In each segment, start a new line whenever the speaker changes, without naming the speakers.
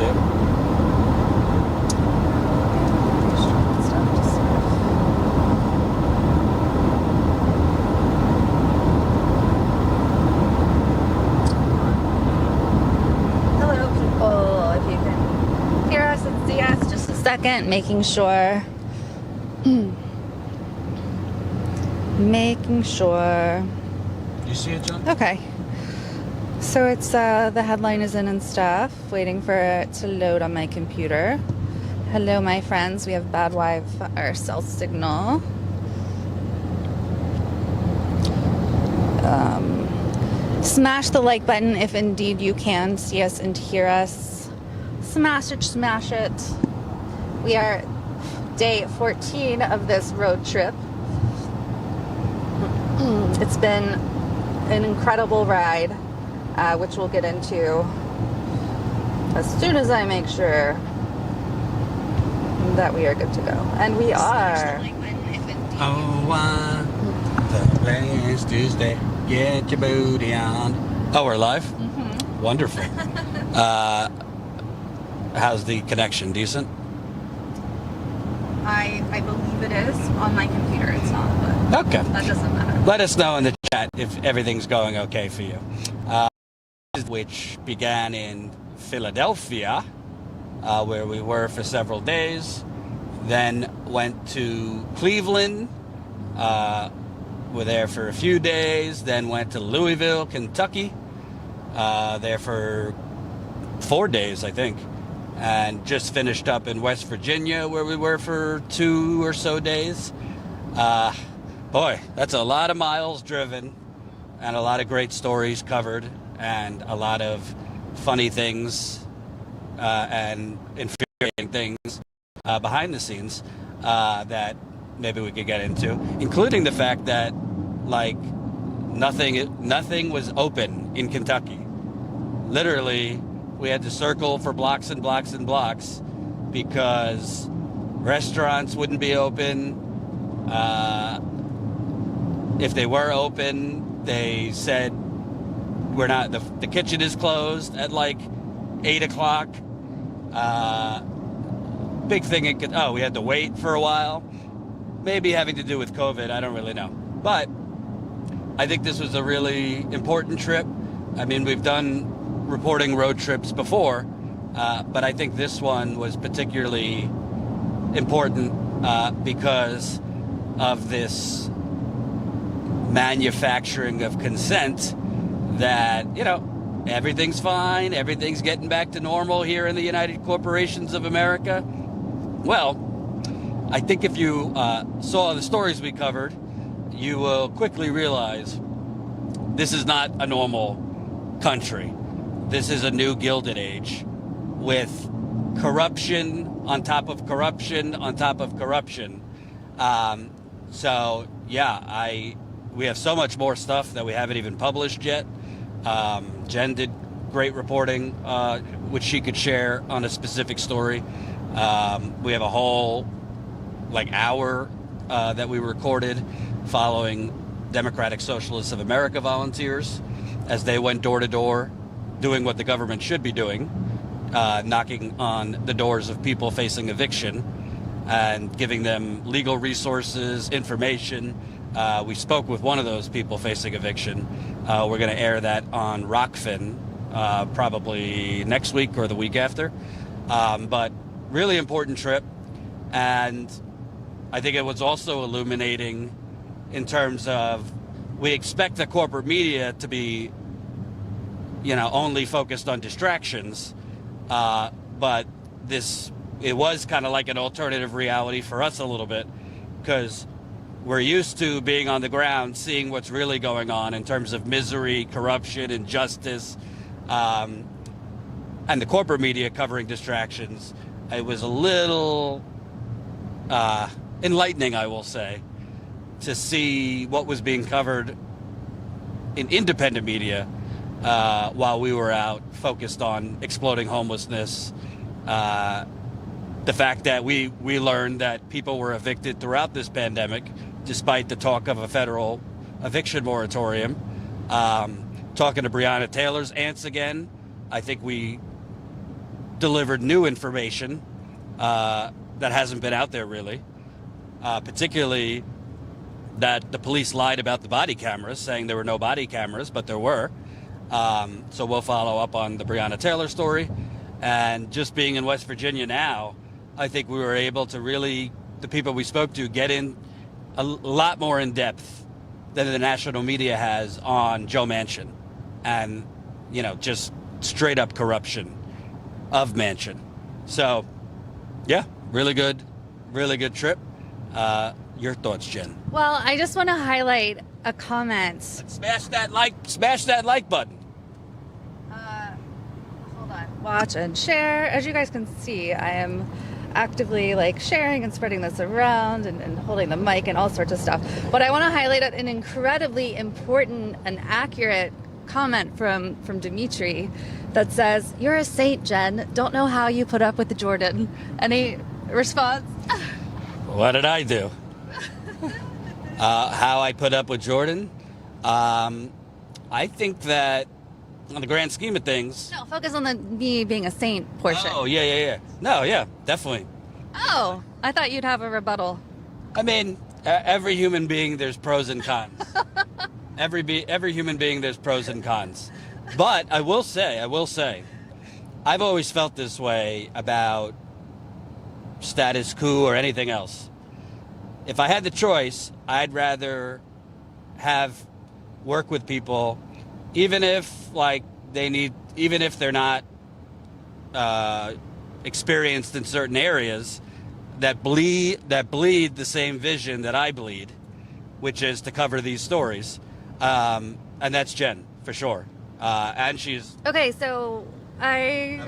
too.
Second, making sure.
You see it, John?
Okay. So it's the headline is in and stuff. Waiting for it to load on my computer. Hello, my friends. We have bad Wi-Fi or cell signal. Smash the like button if indeed you can see us and hear us. Smash it, smash it. We are day 14 of this road trip. It's been an incredible ride, which we'll get into as soon as I make sure that we are good to go. And we are.
The last Tuesday, get your booty on. Oh, we're live?
Mm-hmm.
Wonderful. How's the connection? Decent?
I believe it is. On my computer it's not, but
okay.
That doesn't matter.
Let us know in the chat if everything's going okay for you. Which began in Philadelphia, where we were for several days, then went to Cleveland, were there for a few days, then went to Louisville, Kentucky, there for 4 days, I think. And just finished up in West Virginia, where we were for 2 or so days. Boy, that's a lot of miles driven and a lot of great stories covered and a lot of funny things and infuriating things behind the scenes that maybe we could get into, including the fact that like nothing was open in Kentucky. Literally, we had to circle for blocks and blocks and blocks because restaurants wouldn't be open. If they were open, they said we're not. The kitchen is closed at like 8 o'clock. Big thing. We had to wait for a while. Maybe having to do with COVID. I don't really know. But I think this was a really important trip. I mean, we've done reporting road trips before, but I think this one was particularly important because of this manufacturing of consent that, everything's fine, everything's getting back to normal here in the United Corporations of America. Well, I think if you saw the stories we covered, you will quickly realize this is not a normal country. This is a new Gilded Age with corruption on top of corruption on top of corruption. We have so much more stuff that we haven't even published yet. Jenn did great reporting, which she could share on a specific story. We have a whole hour that we recorded following Democratic Socialists of America volunteers as they went door to door, doing what the government should be doing, knocking on the doors of people facing eviction and giving them legal resources, information. We spoke with one of those people facing eviction. We're going to air that on Rockfin probably next week or the week after. But really important trip. And I think it was also illuminating in terms of we expect the corporate media to be only focused on distractions, but it was kind of like an alternative reality for us a little bit, because we're used to being on the ground, seeing what's really going on in terms of misery, corruption, injustice, and the corporate media covering distractions. It was a little enlightening, I will say, to see what was being covered in independent media while we were out focused on exploding homelessness. The fact that we learned that people were evicted throughout this pandemic, despite the talk of a federal eviction moratorium. Talking to Breonna Taylor's aunts again, I think we delivered new information that hasn't been out there really, particularly that the police lied about the body cameras, saying there were no body cameras, but there were. So we'll follow up on the Breonna Taylor story. And just being in West Virginia now, I think we were able to really, the people we spoke to, get in a lot more in depth than the national media has on Joe Manchin and, just straight up corruption of Manchin. So, yeah, really good trip. Your thoughts, Jen?
Well, I just want to highlight a comment.
Smash that like button.
Hold on. Watch and share. As you guys can see, I am actively sharing and spreading this around and holding the mic and all sorts of stuff. But I want to highlight an incredibly important and accurate comment from Dimitri that says, "You're a saint, Jen. Don't know how you put up with Jordan." Any response?
What did I do? How I put up with Jordan? I think that on the grand scheme of things...
No, focus on the me being a saint portion.
Oh, yeah. No, yeah, definitely.
Oh, I thought you'd have a rebuttal.
I mean, every human being, there's pros and cons. Every human being, there's pros and cons. But I will say, I've always felt this way about status quo or anything else. If I had the choice, I'd rather have work with people, even if they're not experienced in certain areas, that bleed the same vision that I bleed, which is to cover these stories, and that's Jen for sure. And she's
okay. So I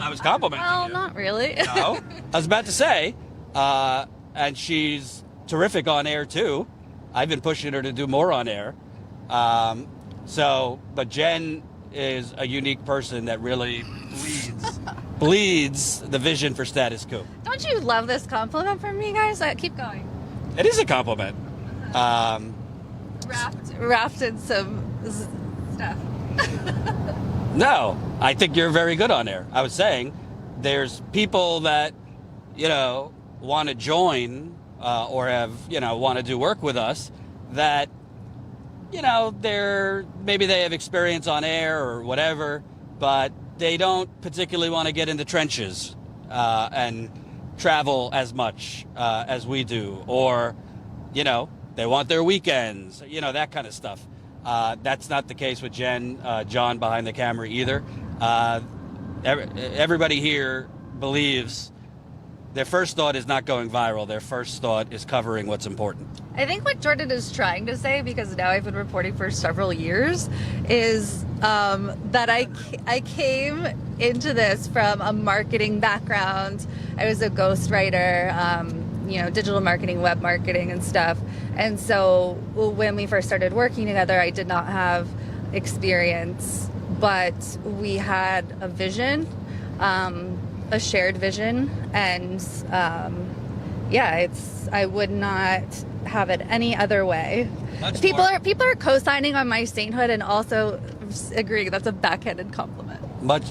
was complimenting
well,
you.
not really.
No, I was about to say, and she's terrific on air too. I've been pushing her to do more on air. But Jen is a unique person that really bleeds the vision for Statuscoop.
Don't you love this compliment from me, guys? Keep going.
It is a compliment.
Wrapped in some stuff.
No, I think you're very good on air. I was saying there's people that, want to join or want to do work with us that, maybe they have experience on air or whatever, but they don't particularly want to get in the trenches and travel as much as we do, or, they want their weekends, that kind of stuff. That's not the case with Jen, John behind the camera either. Everybody here believes their first thought is not going viral. Their first thought is covering what's important.
I think what Jordan is trying to say, because now I've been reporting for several years, is that I came into this from a marketing background. I was a ghostwriter, digital marketing, web marketing and stuff. And so when we first started working together, I did not have experience, but we had a vision, a shared vision, and I would not have it any other way. People are co-signing on my sainthood and also agreeing that's a backhanded compliment.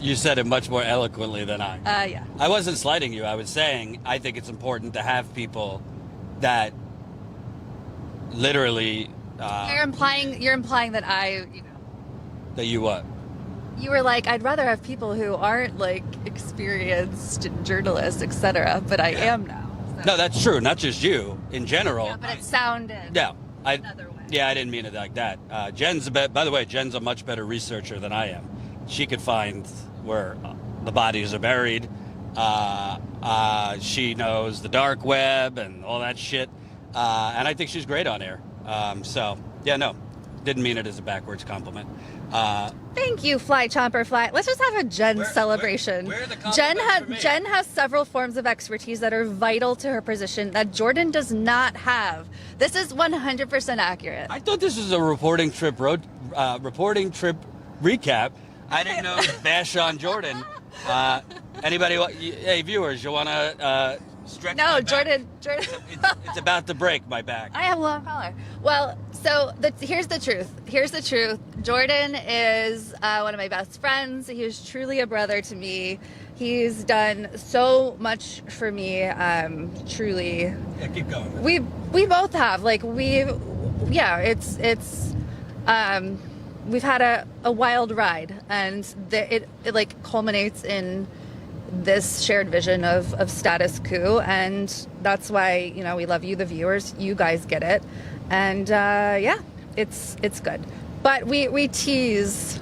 You said it much more eloquently than I.
Yeah.
I wasn't slighting you. I was saying I think it's important to have people that literally.
You're implying that
That you what?
You were like, I'd rather have people who aren't experienced journalists, etc. But I am now. So.
No, that's true. Not just you. In general.
Yeah, but it sounded.
Yeah.
Another way.
Yeah, I didn't mean it like that. By the way, Jen's a much better researcher than I am. She could find where the bodies are buried. She knows the dark web and all that shit. And I think she's great on air. Didn't mean it as a backwards compliment.
Thank you, Fly Chomper Fly. Let's just have a Jen celebration.
Where are the compliments for me?
Jen has several forms of expertise that are vital to her position that Jordan does not have. This is 100% accurate.
I thought this was a reporting trip recap. I didn't know to bash on Jordan. Anybody? Hey, viewers, you want to Stretch
No,
my back.
Jordan.
It's about to break my back.
I have a long collar. Well, so here's the truth. Jordan is one of my best friends. He is truly a brother to me. He's done so much for me. Truly.
Yeah, keep going.
We both have. Like we've had a wild ride, and it like culminates in this shared vision of Status Coup, and that's why we love you, the viewers. You guys get it, and it's good. But we tease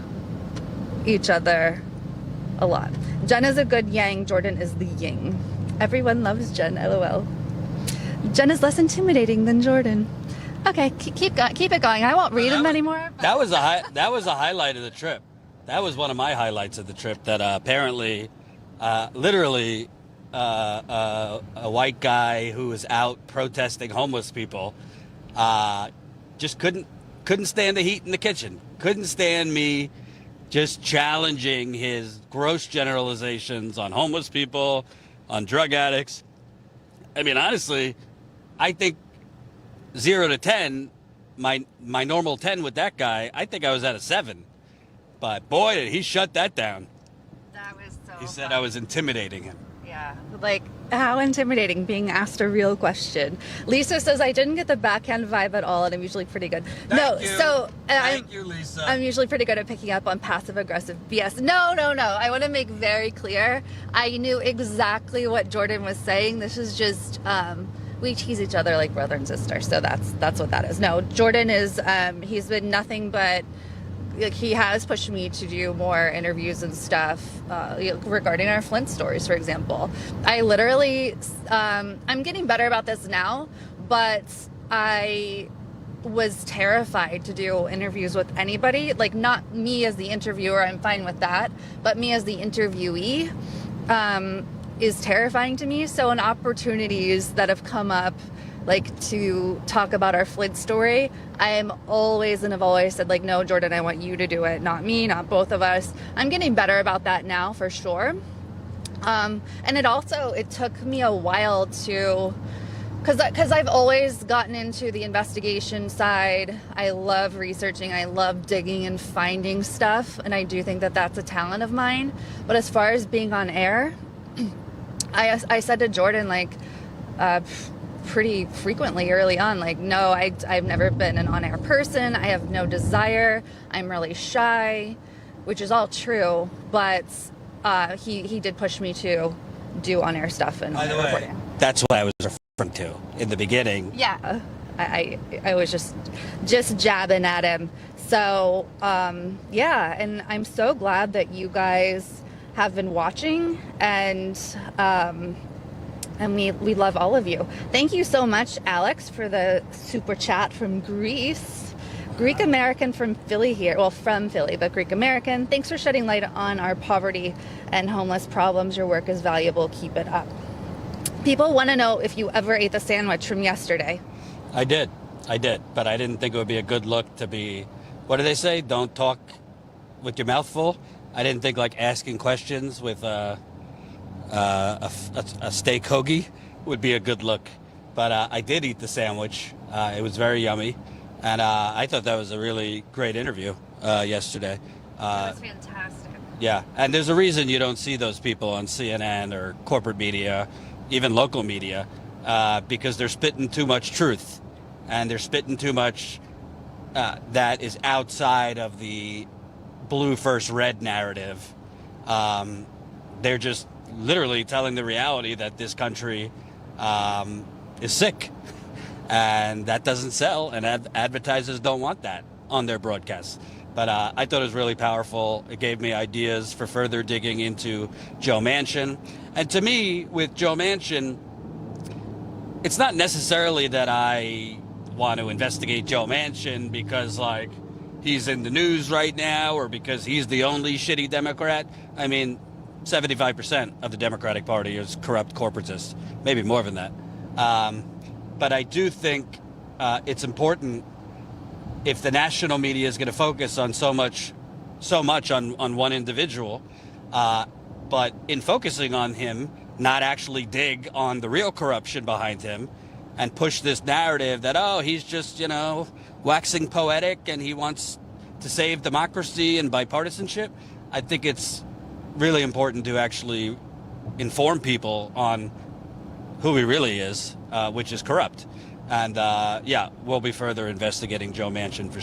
each other a lot. Jenn is a good yang. Jordan is the yin. Everyone loves Jenn. LOL. Jenn is less intimidating than Jordan. Okay, keep it going. I won't read them anymore.
That was a highlight of the trip. That was one of my highlights of the trip. That apparently. Literally, a white guy who was out protesting homeless people just couldn't stand the heat in the kitchen. Couldn't stand me just challenging his gross generalizations on homeless people, on drug addicts. I mean, honestly, I think 0 to 10, my normal 10 with that guy, I think I was at a 7. But boy, did he shut that down.
That was so
He said
fun.
I was intimidating him.
Yeah, like how intimidating, being asked a real question. Lisa says I didn't get the backhand vibe at all, and I'm usually pretty good.
Thank you. Thank you,
I'm
Lisa.
usually pretty good at picking up on passive aggressive BS. No. I want to make very clear. I knew exactly what Jordan was saying. This is just we tease each other like brother and sister. So that's what that is. No, Jordan is he's been nothing but. Like, he has pushed me to do more interviews and stuff regarding our Flint stories, for example. I literally, I'm getting better about this now, but I was terrified to do interviews with anybody. Like, not me as the interviewer, I'm fine with that, but me as the interviewee is terrifying to me. So, in opportunities that have come up, like to talk about our Flint story, I am always and have always said, like, no, Jordan, I want you to do it, not me, not both of us. I'm getting better about that now, for sure. And it took me a while to, because I've always gotten into the investigation side. I love researching, I love digging and finding stuff, and I do think that that's a talent of mine. But as far as being on air, I said to Jordan, like, pretty frequently early on, like, no, I've never been an on-air person. I have no desire. I'm really shy, which is all true, but he did push me to do on-air stuff and reporting.
That's what I was referring to in the beginning.
Yeah, I was just jabbing at him. So and I'm so glad that you guys have been watching, and we love all of you. Thank you so much, Alex, for the super chat from Greece. Greek American from Philly here. Well, from Philly, but Greek American. Thanks for shedding light on our poverty and homeless problems. Your work is valuable. Keep it up. People want to know if you ever ate the sandwich from yesterday.
I did, but I didn't think it would be a good look to be, what do they say? Don't talk with your mouth full. I didn't think like asking questions with a steak hoagie would be a good look, but I did eat the sandwich. It was very yummy, and I thought that was a really great interview yesterday.
That was fantastic.
Yeah, and there's a reason you don't see those people on CNN or corporate media, even local media, because they're spitting too much truth, and they're spitting too much that is outside of the blue first red narrative. They're just literally telling the reality that this country is sick, and that doesn't sell, and advertisers don't want that on their broadcasts. But I thought it was really powerful. It gave me ideas for further digging into Joe Manchin. And to me, with Joe Manchin, it's not necessarily that I want to investigate Joe Manchin because, like, he's in the news right now or because he's the only shitty Democrat. I mean, 75% of the Democratic Party is corrupt corporatists, maybe more than that. But I do think it's important, if the national media is going to focus on so much on one individual, but in focusing on him, not actually dig on the real corruption behind him and push this narrative that, oh, he's just, waxing poetic and he wants to save democracy and bipartisanship. I think it's really important to actually inform people on who he really is, which is corrupt. And we'll be further investigating Joe Manchin for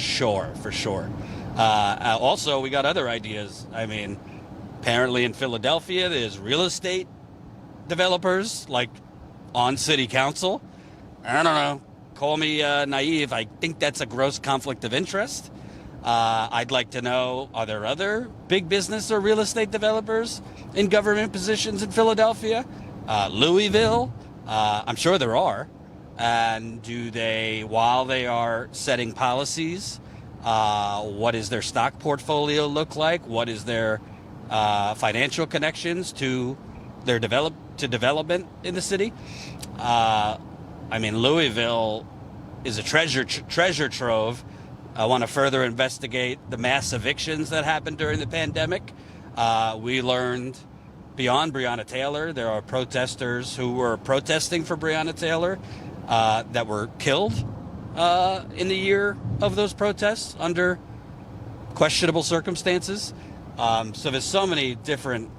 sure. Also, we got other ideas. I mean, apparently in Philadelphia, there's real estate developers like on city council. I don't know. Call me naive. I think that's a gross conflict of interest. I'd like to know, are there other big business or real estate developers in government positions in Philadelphia? Louisville? I'm sure there are. And do they, while they are setting policies, what does their stock portfolio look like? What is their financial connections to their development in the city? I mean, Louisville is a treasure trove. I want to further investigate the mass evictions that happened during the pandemic. We learned beyond Breonna Taylor, there are protesters who were protesting for Breonna Taylor that were killed in the year of those protests under questionable circumstances. So there's so many different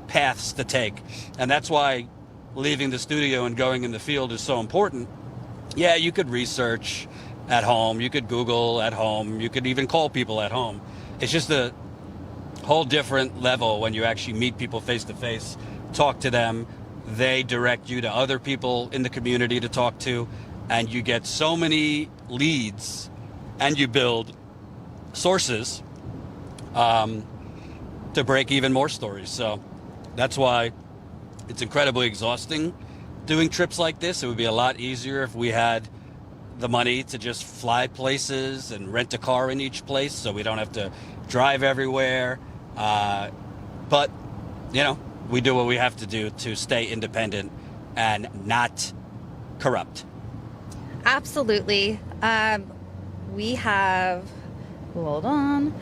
paths to take. And that's why leaving the studio and going in the field is so important. Yeah, you could research at home, you could Google at home, you could even call people at home. It's just a whole different level when you actually meet people face to face, talk to them, they direct you to other people in the community to talk to, and you get so many leads and you build sources to break even more stories. So that's why it's incredibly exhausting doing trips like this. It would be a lot easier if we had the money to just fly places and rent a car in each place so we don't have to drive everywhere. But, we do what we have to do to stay independent and not corrupt.
Absolutely. We have, hold on.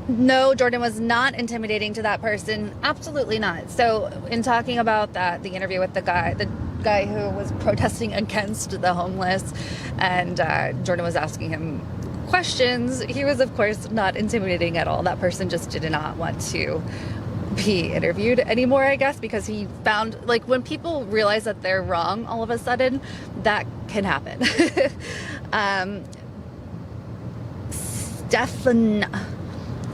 No, Jordan was not intimidating to that person. Absolutely not. So in talking about that, the interview with the guy who was protesting against the homeless, and Jordan was asking him questions, he was, of course, not intimidating at all. That person just did not want to be interviewed anymore, I guess, because he found, when people realize that they're wrong all of a sudden, that can happen.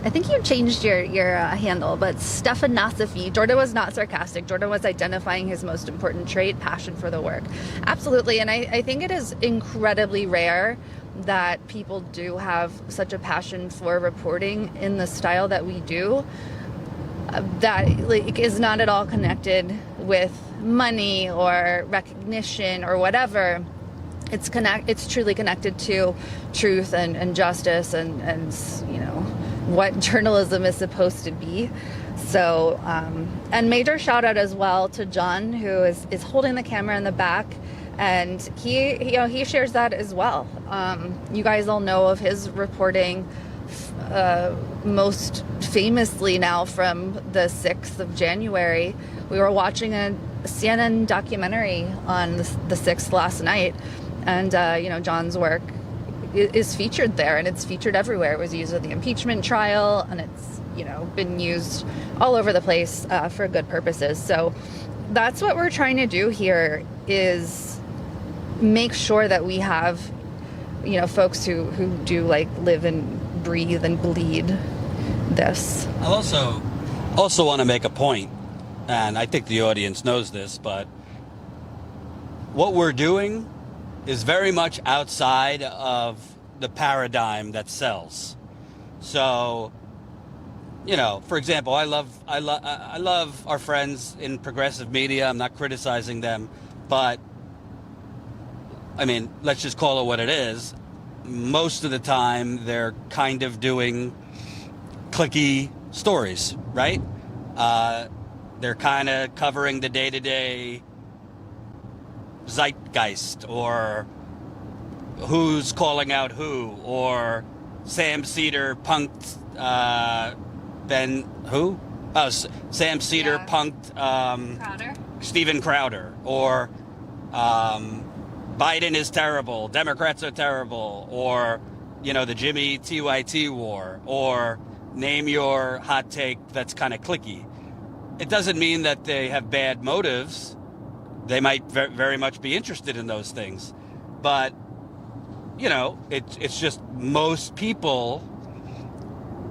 I think you changed your handle, but Stefan Nasafi, Jordan was not sarcastic. Jordan was identifying his most important trait, passion for the work. Absolutely. And I think it is incredibly rare that people do have such a passion for reporting in the style that we do, that is not at all connected with money or recognition or whatever. It's truly connected to truth and justice and what journalism is supposed to be. So, and major shout out as well to John, who is holding the camera in the back, and he shares that as well. You guys all know of his reporting, most famously now from the 6th of January. We were watching a CNN documentary on the 6th last night, and John's work is featured there, and it's featured everywhere. It was used in the impeachment trial, and it's been used all over the place for good purposes. So that's what we're trying to do here, is make sure that we have folks who do live and breathe and bleed this.
I also want to make a point, and I think the audience knows this, but what we're doing is very much outside of the paradigm that sells. So, for example, I love our friends in progressive media. I'm not criticizing them, but I mean, let's just call it what it is. Most of the time, they're kind of doing clicky stories, right? They're kind of covering the day-to-day zeitgeist, or who's calling out who, or Sam Cedar punked Ben who? Sam Cedar punked
Crowder.
Steven Crowder, or Biden is terrible, Democrats are terrible, or the Jimmy TYT war, or name your hot take that's kind of cliquey. It doesn't mean that they have bad motives. They might very much be interested in those things, but it's just most people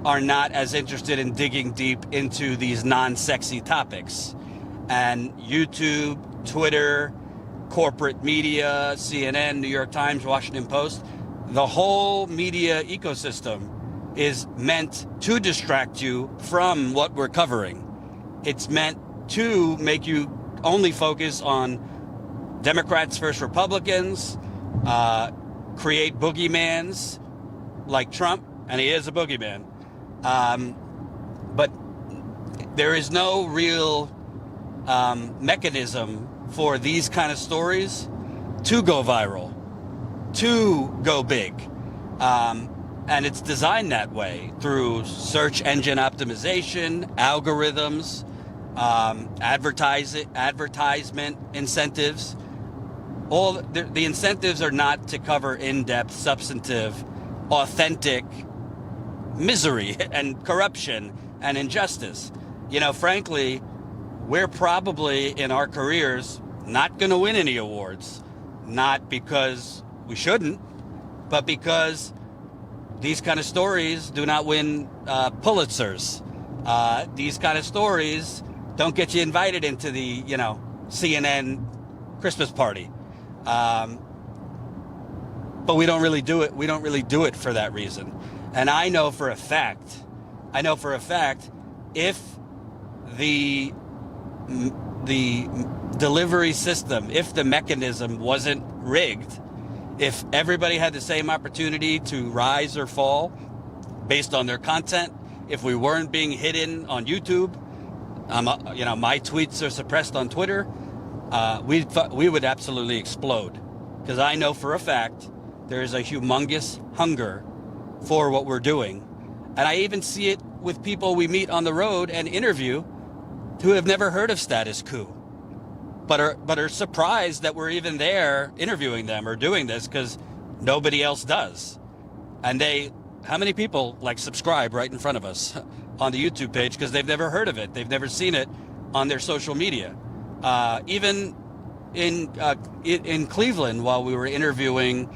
are not as interested in digging deep into these non-sexy topics. And YouTube, Twitter, corporate media, CNN, New York Times, Washington Post, the whole media ecosystem is meant to distract you from what we're covering. It's meant to make you only focus on Democrats versus Republicans, create boogeymans like Trump, and he is a boogeyman. But there is no real mechanism for these kind of stories to go viral, to go big. And it's designed that way through search engine optimization, algorithms, advertisement incentives. All the incentives are not to cover in-depth, substantive, authentic misery and corruption and injustice. Frankly, we're probably in our careers not going to win any awards, not because we shouldn't, but because these kind of stories do not win Pulitzers. These kind of stories don't get you invited into the CNN Christmas party. But we don't really do it. We don't really do it for that reason. And I know for a fact, if the delivery system, if the mechanism wasn't rigged, if everybody had the same opportunity to rise or fall based on their content, if we weren't being hidden on YouTube, my tweets are suppressed on Twitter, we would absolutely explode. Because I know for a fact there is a humongous hunger for what we're doing. And I even see it with people we meet on the road and interview who have never heard of Statuscoop, but are surprised that we're even there interviewing them or doing this, because nobody else does. And how many people subscribe right in front of us on the YouTube page because they've never heard of it, they've never seen it on their social media. Even in Cleveland, while we were interviewing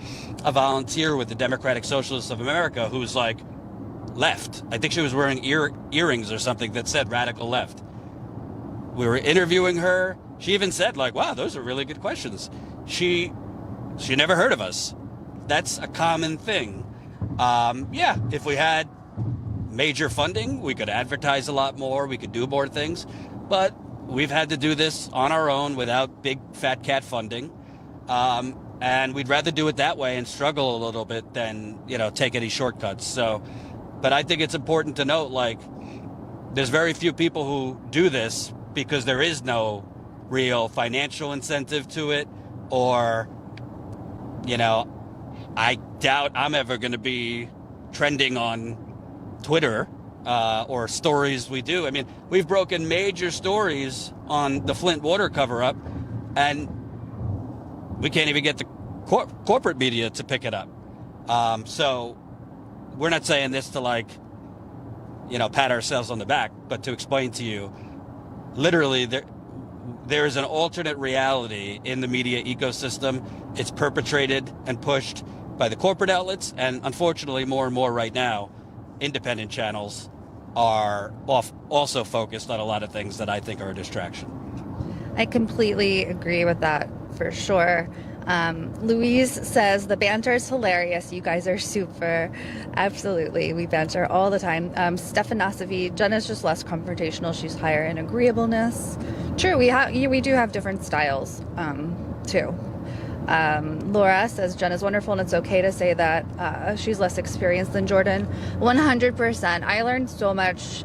a volunteer with the Democratic Socialists of America who's left. I think she was wearing earrings or something that said radical left. We were interviewing her. She even said wow, those are really good questions. She never heard of us. That's a common thing. If we had major funding, we could advertise a lot more. We could do more things, but we've had to do this on our own without big fat cat funding. And we'd rather do it that way and struggle a little bit than, take any shortcuts. But I think it's important to note, there's very few people who do this because there is no real financial incentive to it, or, I doubt I'm ever going to be trending on Twitter or stories we do. I mean, we've broken major stories on the Flint water cover-up, and we can't even get the corporate media to pick it up. So we're not saying this to pat ourselves on the back, but to explain to you, literally there is an alternate reality in the media ecosystem. It's perpetrated and pushed by the corporate outlets, and unfortunately more and more right now, independent channels are also focused on a lot of things that I think are a distraction.
I completely agree with that, for sure. Louise says, the banter is hilarious. You guys are super. Absolutely. We banter all the time. Stefanosovi, Jenn is just less confrontational. She's higher in agreeableness. True. We do have different styles, too. Laura says, Jenn is wonderful, and it's okay to say that she's less experienced than Jordan. 100%. I learned so much.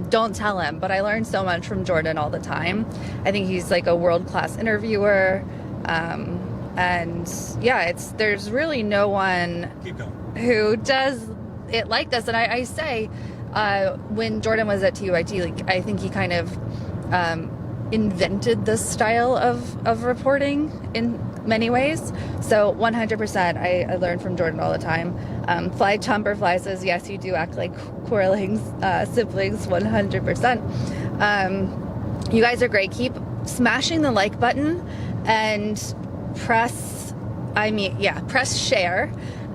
Don't tell him, but I learned so much from Jordan all the time. I think he's a world-class interviewer. And yeah, there's really no one who does it like this. And I say, when Jordan was at TUIT, like, I think he kind of invented this style of reporting in many ways. So 100%, I learned from Jordan all the time. Fly Chumper Fly says, yes, you do act like quarreling siblings, 100%. You guys are great. Keep smashing the like button and press share.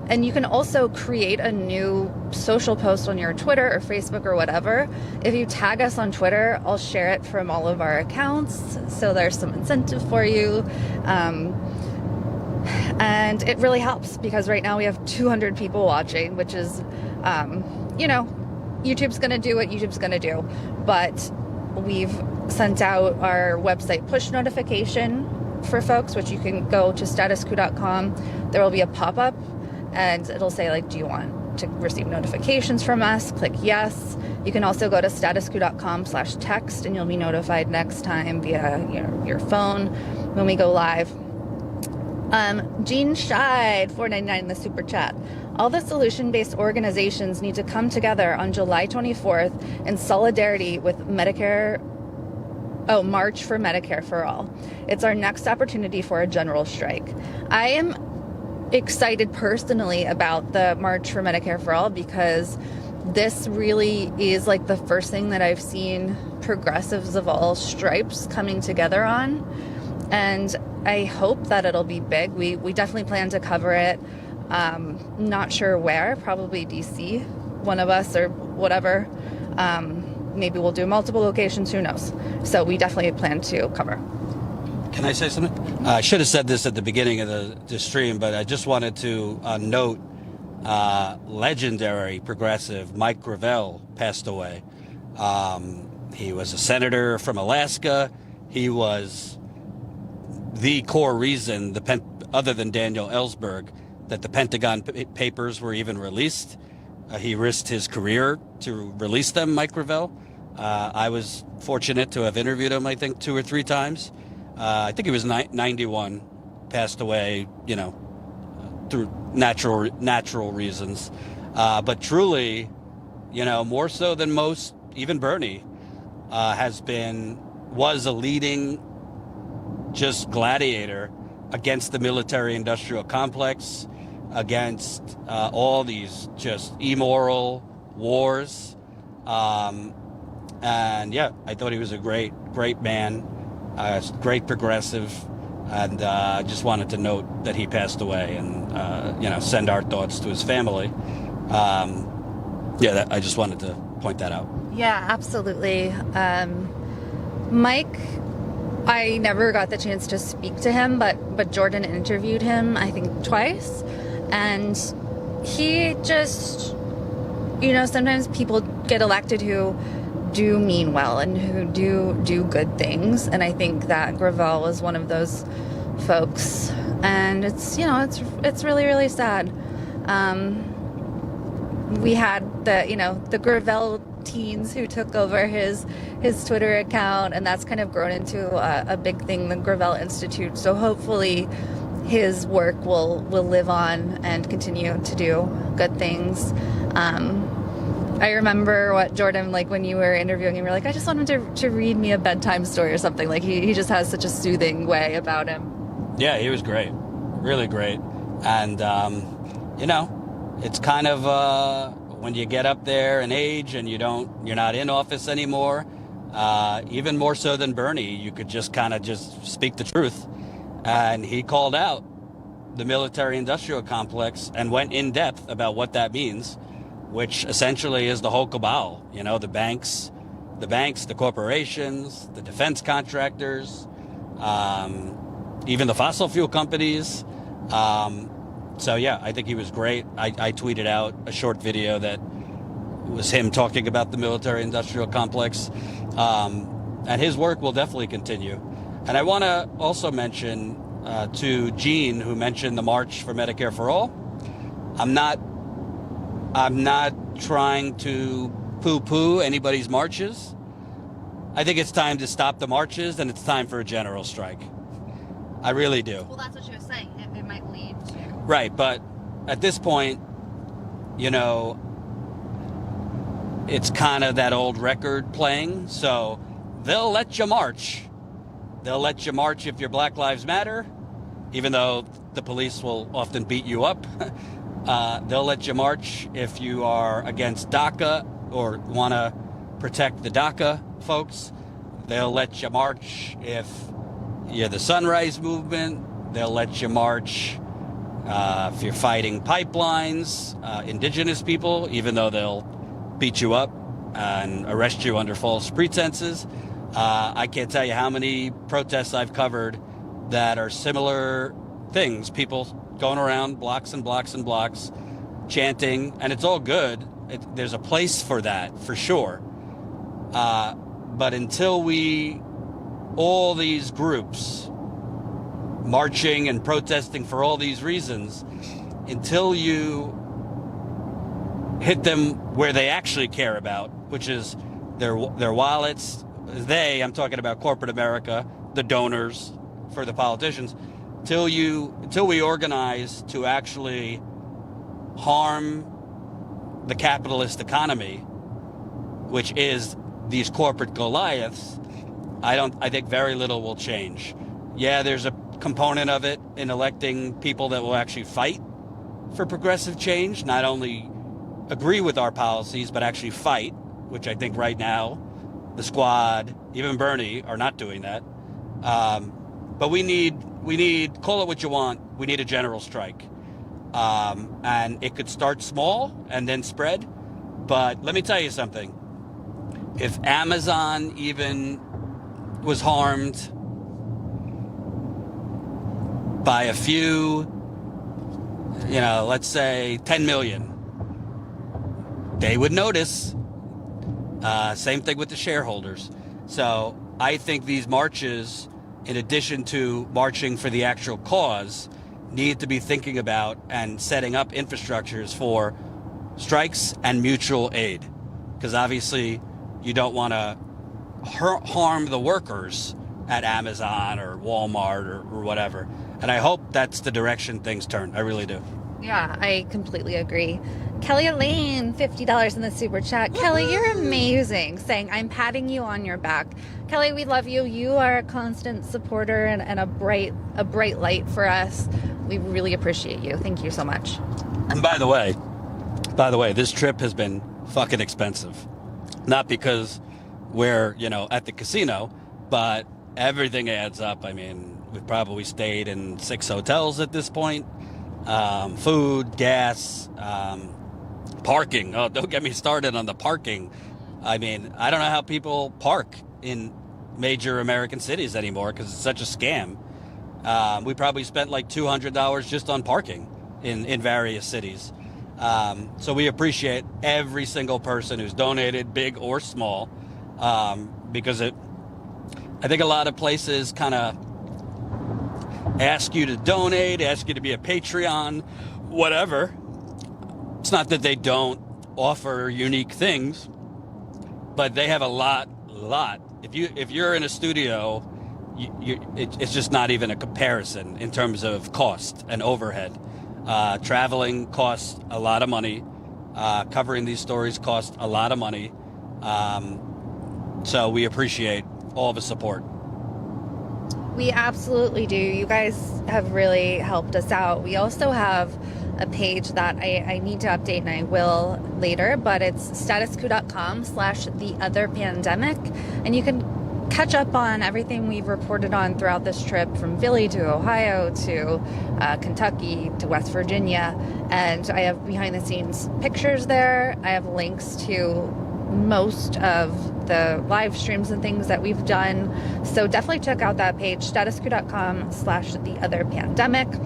And you can also create a new social post on your Twitter or Facebook or whatever. If you tag us on Twitter, I'll share it from all of our accounts. So there's some incentive for you. And it really helps because right now we have 200 people watching, which is, YouTube's going to do what YouTube's going to do. But we've sent out our website push notification for folks, which you can go to statuscoop.com. There will be a pop-up and it'll say, like, do you want to receive notifications from us? Click yes. You can also go to statuscoop.com/text and you'll be notified next time via your phone when we go live. Jean Scheid, $4.99 in the super chat. All the solution-based organizations need to come together on July 24th in solidarity with March for Medicare for All. It's our next opportunity for a general strike. I am excited personally about the March for Medicare for All because this really is like the first thing that I've seen progressives of all stripes coming together on. And I hope that it'll be big. We definitely plan to cover it. Not sure where, probably DC, one of us or whatever. Maybe we'll do multiple locations, who knows? So we definitely plan to cover.
Can I say something? I should have said this at the beginning of the stream, but I just wanted to note legendary progressive Mike Gravel passed away. He was a senator from Alaska. He was the core reason, other than Daniel Ellsberg, that the Pentagon papers were even released. He risked his career to release them, Mike Gravel. I was fortunate to have interviewed him, I think, 2 or 3 times. I think he was 91, passed away, through natural reasons. But truly, more so than most, even Bernie, was a leading just gladiator against the military-industrial complex, against all these just immoral wars. And yeah, I thought he was a great man, great progressive, and just wanted to note that he passed away and, send our thoughts to his family. I just wanted to point that out.
Yeah, absolutely. Mike, I never got the chance to speak to him, but Jordan interviewed him, I think, twice. And he just, sometimes people get elected who do mean well and who do good things. And I think that Gravel was one of those folks. And it's really, really sad. We had the Gravel teens who took over his Twitter account, and that's kind of grown into a big thing, the Gravel Institute. So hopefully his work will live on and continue to do good things. I remember what Jordan, like when you were interviewing him, you were like, I just want him to read me a bedtime story or something. Like he just has such a soothing way about him. Yeah,
he was great. Really great. And, it's kind of when you get up there in age and you're not in office anymore, even more so than Bernie, you could just kind of just speak the truth. And he called out the military-industrial complex and went in depth about what that means, which essentially is the whole cabal. The banks, the corporations, the defense contractors, even the fossil fuel companies. So yeah, I think he was great. I tweeted out a short video that was him talking about the military-industrial complex. And his work will definitely continue. And I want to also mention to Jean, who mentioned the March for Medicare for All. I'm not trying to poo-poo anybody's marches. I think it's time to stop the marches, and it's time for a general strike. I really do.
Well, that's what she was saying. It might lead to...
Right, but at this point, it's kind of that old record playing. So they'll let you march. They'll let you march if you're Black Lives Matter, even though the police will often beat you up. They'll let you march if you are against DACA or want to protect the DACA folks. They'll let you march if you're the Sunrise Movement. They'll let you march if you're fighting pipelines, indigenous people, even though they'll beat you up and arrest you under false pretenses. I can't tell you how many protests I've covered that are similar things. People going around blocks and blocks and blocks, chanting, and it's all good. There's a place for that, for sure. But until all these groups marching and protesting for all these reasons, until you hit them where they actually care about, which is their wallets. I'm talking about corporate America, the donors for the politicians. Until we organize to actually harm the capitalist economy, which is these corporate Goliaths, I think very little will change. Yeah, there's a component of it in electing people that will actually fight for progressive change, not only agree with our policies, but actually fight, which I think right now the Squad, even Bernie, are not doing that. But we need, call it what you want, we need a general strike. And it could start small and then spread. But let me tell you something. If Amazon even was harmed by a few, let's say 10 million, they would notice. Same thing with the shareholders. So I think these marches, in addition to marching for the actual cause, need to be thinking about and setting up infrastructures for strikes and mutual aid. Because obviously you don't want to harm the workers at Amazon or Walmart or whatever. And I hope that's the direction things turn. I really do.
Yeah, I completely agree. Kelly Elaine, $50 in the super chat. Kelly, you're amazing. Saying, I'm patting you on your back. Kelly, we love you. You are a constant supporter and a bright light for us. We really appreciate you. Thank you so much.
And by the way, this trip has been fucking expensive. Not because we're, at the casino, but everything adds up. I mean, we've probably stayed in 6 hotels at this point. Food, gas, parking. Oh, don't get me started on the parking. I mean, I don't know how people park in major American cities anymore because it's such a scam. We probably spent like $200 just on parking in various cities. So we appreciate every single person who's donated, big or small, because I think a lot of places kind of ask you to donate, ask you to be a Patreon, whatever. It's not that they don't offer unique things, but they have a lot. If you're in a studio, it's just not even a comparison in terms of cost and overhead. Traveling costs a lot of money. Covering these stories costs a lot of money. So we appreciate all the support.
We absolutely do. You guys have really helped us out. We also have a page that I need to update, and I will later, but it's statuscoop.com/theotherpandemic, and you can catch up on everything we've reported on throughout this trip, from Philly to Ohio to Kentucky to West Virginia. And I have behind the scenes pictures there. I have links to most of the live streams and things that we've done. So definitely check out that page, statuscoop.com/theotherpandemic.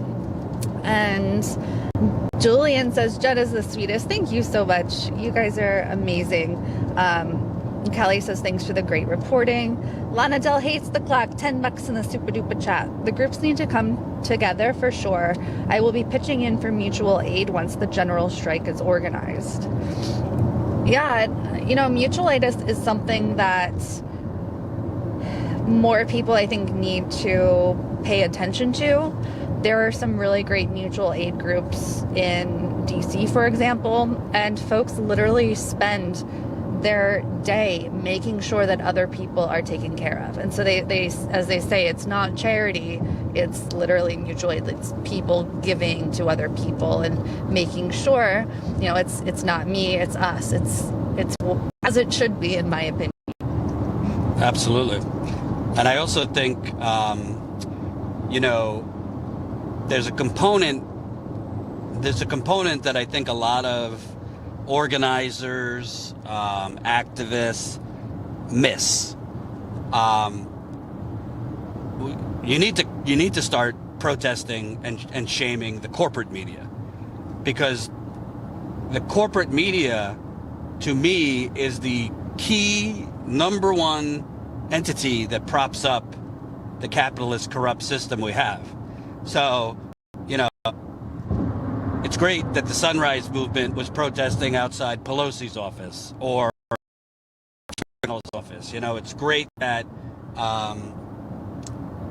And Julian says, Jenn is the sweetest. Thank you so much. You guys are amazing. Kelly says, thanks for the great reporting. Lana Del hates the clock, $10 in the super duper chat. The groups need to come together for sure. I will be pitching in for mutual aid once the general strike is organized. Yeah, mutual aid is something that more people, I think, need to pay attention to. There are some really great mutual aid groups in DC, for example, and folks literally spend their day making sure that other people are taken care of. And so they as they say, it's not charity, it's literally mutual aid. It's people giving to other people and making sure, it's not me, it's us. It's as it should be, in my opinion.
Absolutely. And I also think, there's a component that I think a lot of organizers, activists miss. You need to start protesting and shaming the corporate media, because the corporate media, to me, is the key number one entity that props up the capitalist, corrupt system we have. So, it's great that the Sunrise Movement was protesting outside Pelosi's office or office. It's great that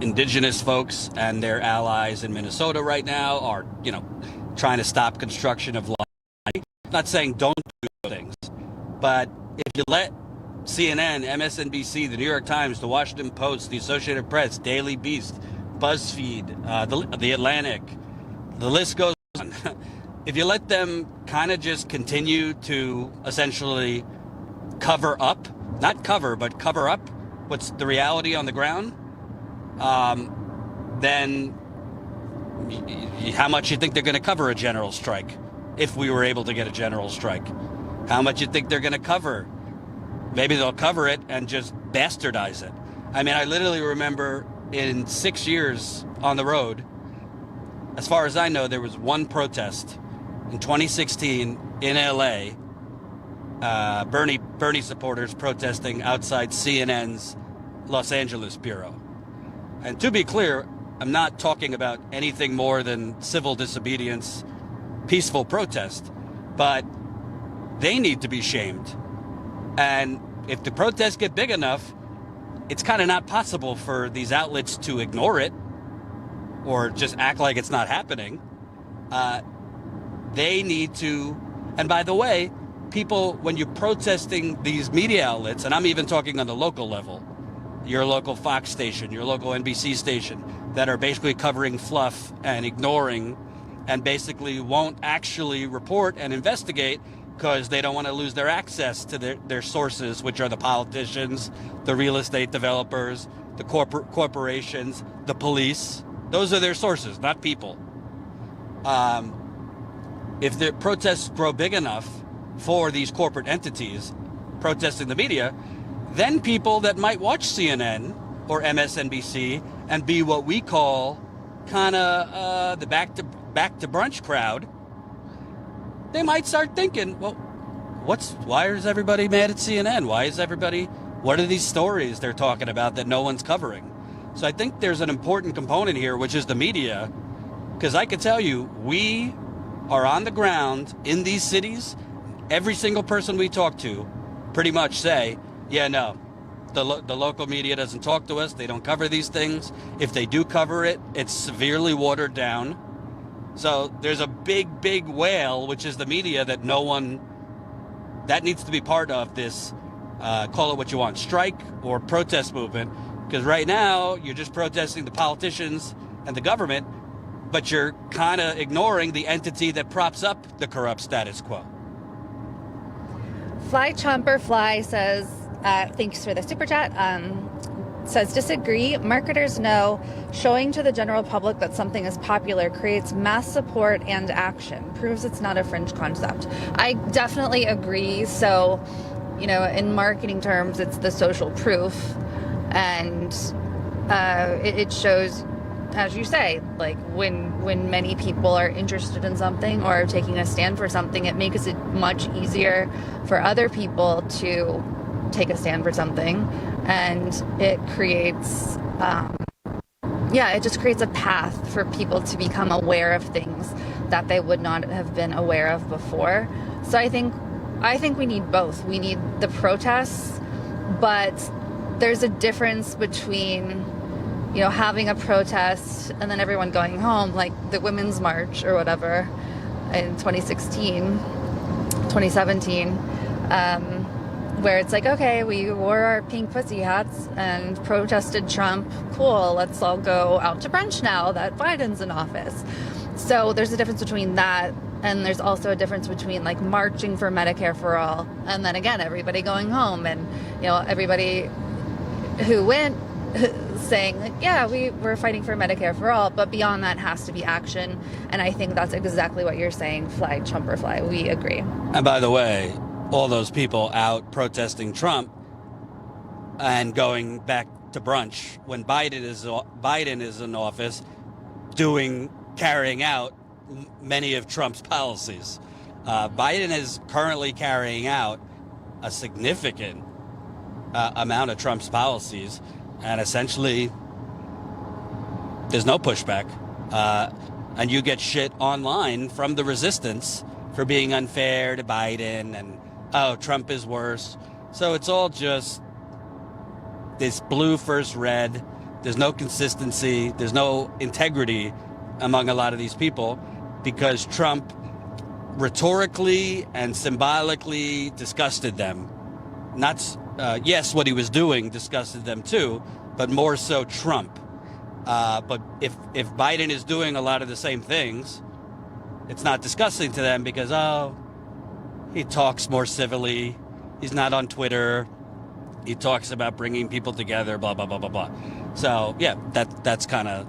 indigenous folks and their allies in Minnesota right now are, trying to stop construction of line. I'm not saying don't do things, but if you let CNN, MSNBC, the New York Times, the Washington Post, the Associated Press, Daily Beast, BuzzFeed, the Atlantic, the list goes on. If you let them kind of just continue to essentially cover up what's the reality on the ground, then how much you think they're going to cover a general strike if we were able to get a general strike? How much you think they're going to cover? Maybe they'll cover it and just bastardize it. I mean, I literally remember in 6 years on the road, as far as I know, there was one protest in 2016 in LA, Bernie supporters protesting outside CNN's Los Angeles bureau. And to be clear, I'm not talking about anything more than civil disobedience, peaceful protest, but they need to be shamed. And if the protests get big enough, it's kind of not possible for these outlets to ignore it or just act like it's not happening. They need to, and by the way, people, when you're protesting these media outlets, and I'm even talking on the local level, your local Fox station, your local NBC station, that are basically covering fluff and ignoring and basically won't actually report and investigate because they don't want to lose their access to their sources, which are the politicians, the real estate developers, the corporations, the police. Those are their sources, not people. If the protests grow big enough for these corporate entities protesting the media, then people that might watch CNN or MSNBC and be what we call kind of the back to brunch crowd, they might start thinking, well, why is everybody mad at CNN? What are these stories they're talking about that no one's covering? So I think there's an important component here, which is the media, because I can tell you, we are on the ground in these cities. Every single person we talk to pretty much say, yeah, no, the local media doesn't talk to us. They don't cover these things. If they do cover it, it's severely watered down. So there's a big whale, which is the media, that that needs to be part of this, call it what you want, strike or protest movement. Because right now, you're just protesting the politicians and the government, but you're kind of ignoring the entity that props up the corrupt status quo.
Fly Chomper Fly says, thanks for the super chat. Says, disagree. Marketers know showing to the general public that something is popular creates mass support and action. Proves it's not a fringe concept. I definitely agree. So, in marketing terms, it's the social proof. And it shows, as you say, like when many people are interested in something or taking a stand for something, it makes it much easier for other people to take a stand for something. And it creates, it just creates a path for people to become aware of things that they would not have been aware of before. So I think we need both. We need the protests, but there's a difference between, having a protest and then everyone going home, like the Women's March or whatever in 2017, where it's like, okay, we wore our pink pussy hats and protested Trump. Cool, let's all go out to brunch now that Biden's in office. So there's a difference between that, and there's also a difference between like marching for Medicare for all, and then again, everybody going home, and everybody who went saying like, yeah, we're fighting for Medicare for all, but beyond that has to be action. And I think that's exactly what you're saying, fly Trump or fly. We agree.
And by the way, all those people out protesting Trump and going back to brunch when Biden is in office, carrying out many of Trump's policies. Biden is currently carrying out a significant amount of Trump's policies, and essentially there's no pushback. And you get shit online from the resistance for being unfair to Biden and, oh, Trump is worse. So it's all just this blue first red. There's no consistency. There's no integrity among a lot of these people because Trump rhetorically and symbolically disgusted them. Yes, what he was doing disgusted them too, but more so Trump. But if Biden is doing a lot of the same things, it's not disgusting to them because, oh, he talks more civilly. He's not on Twitter. He talks about bringing people together, blah, blah, blah, blah, blah. So, yeah, that's kind of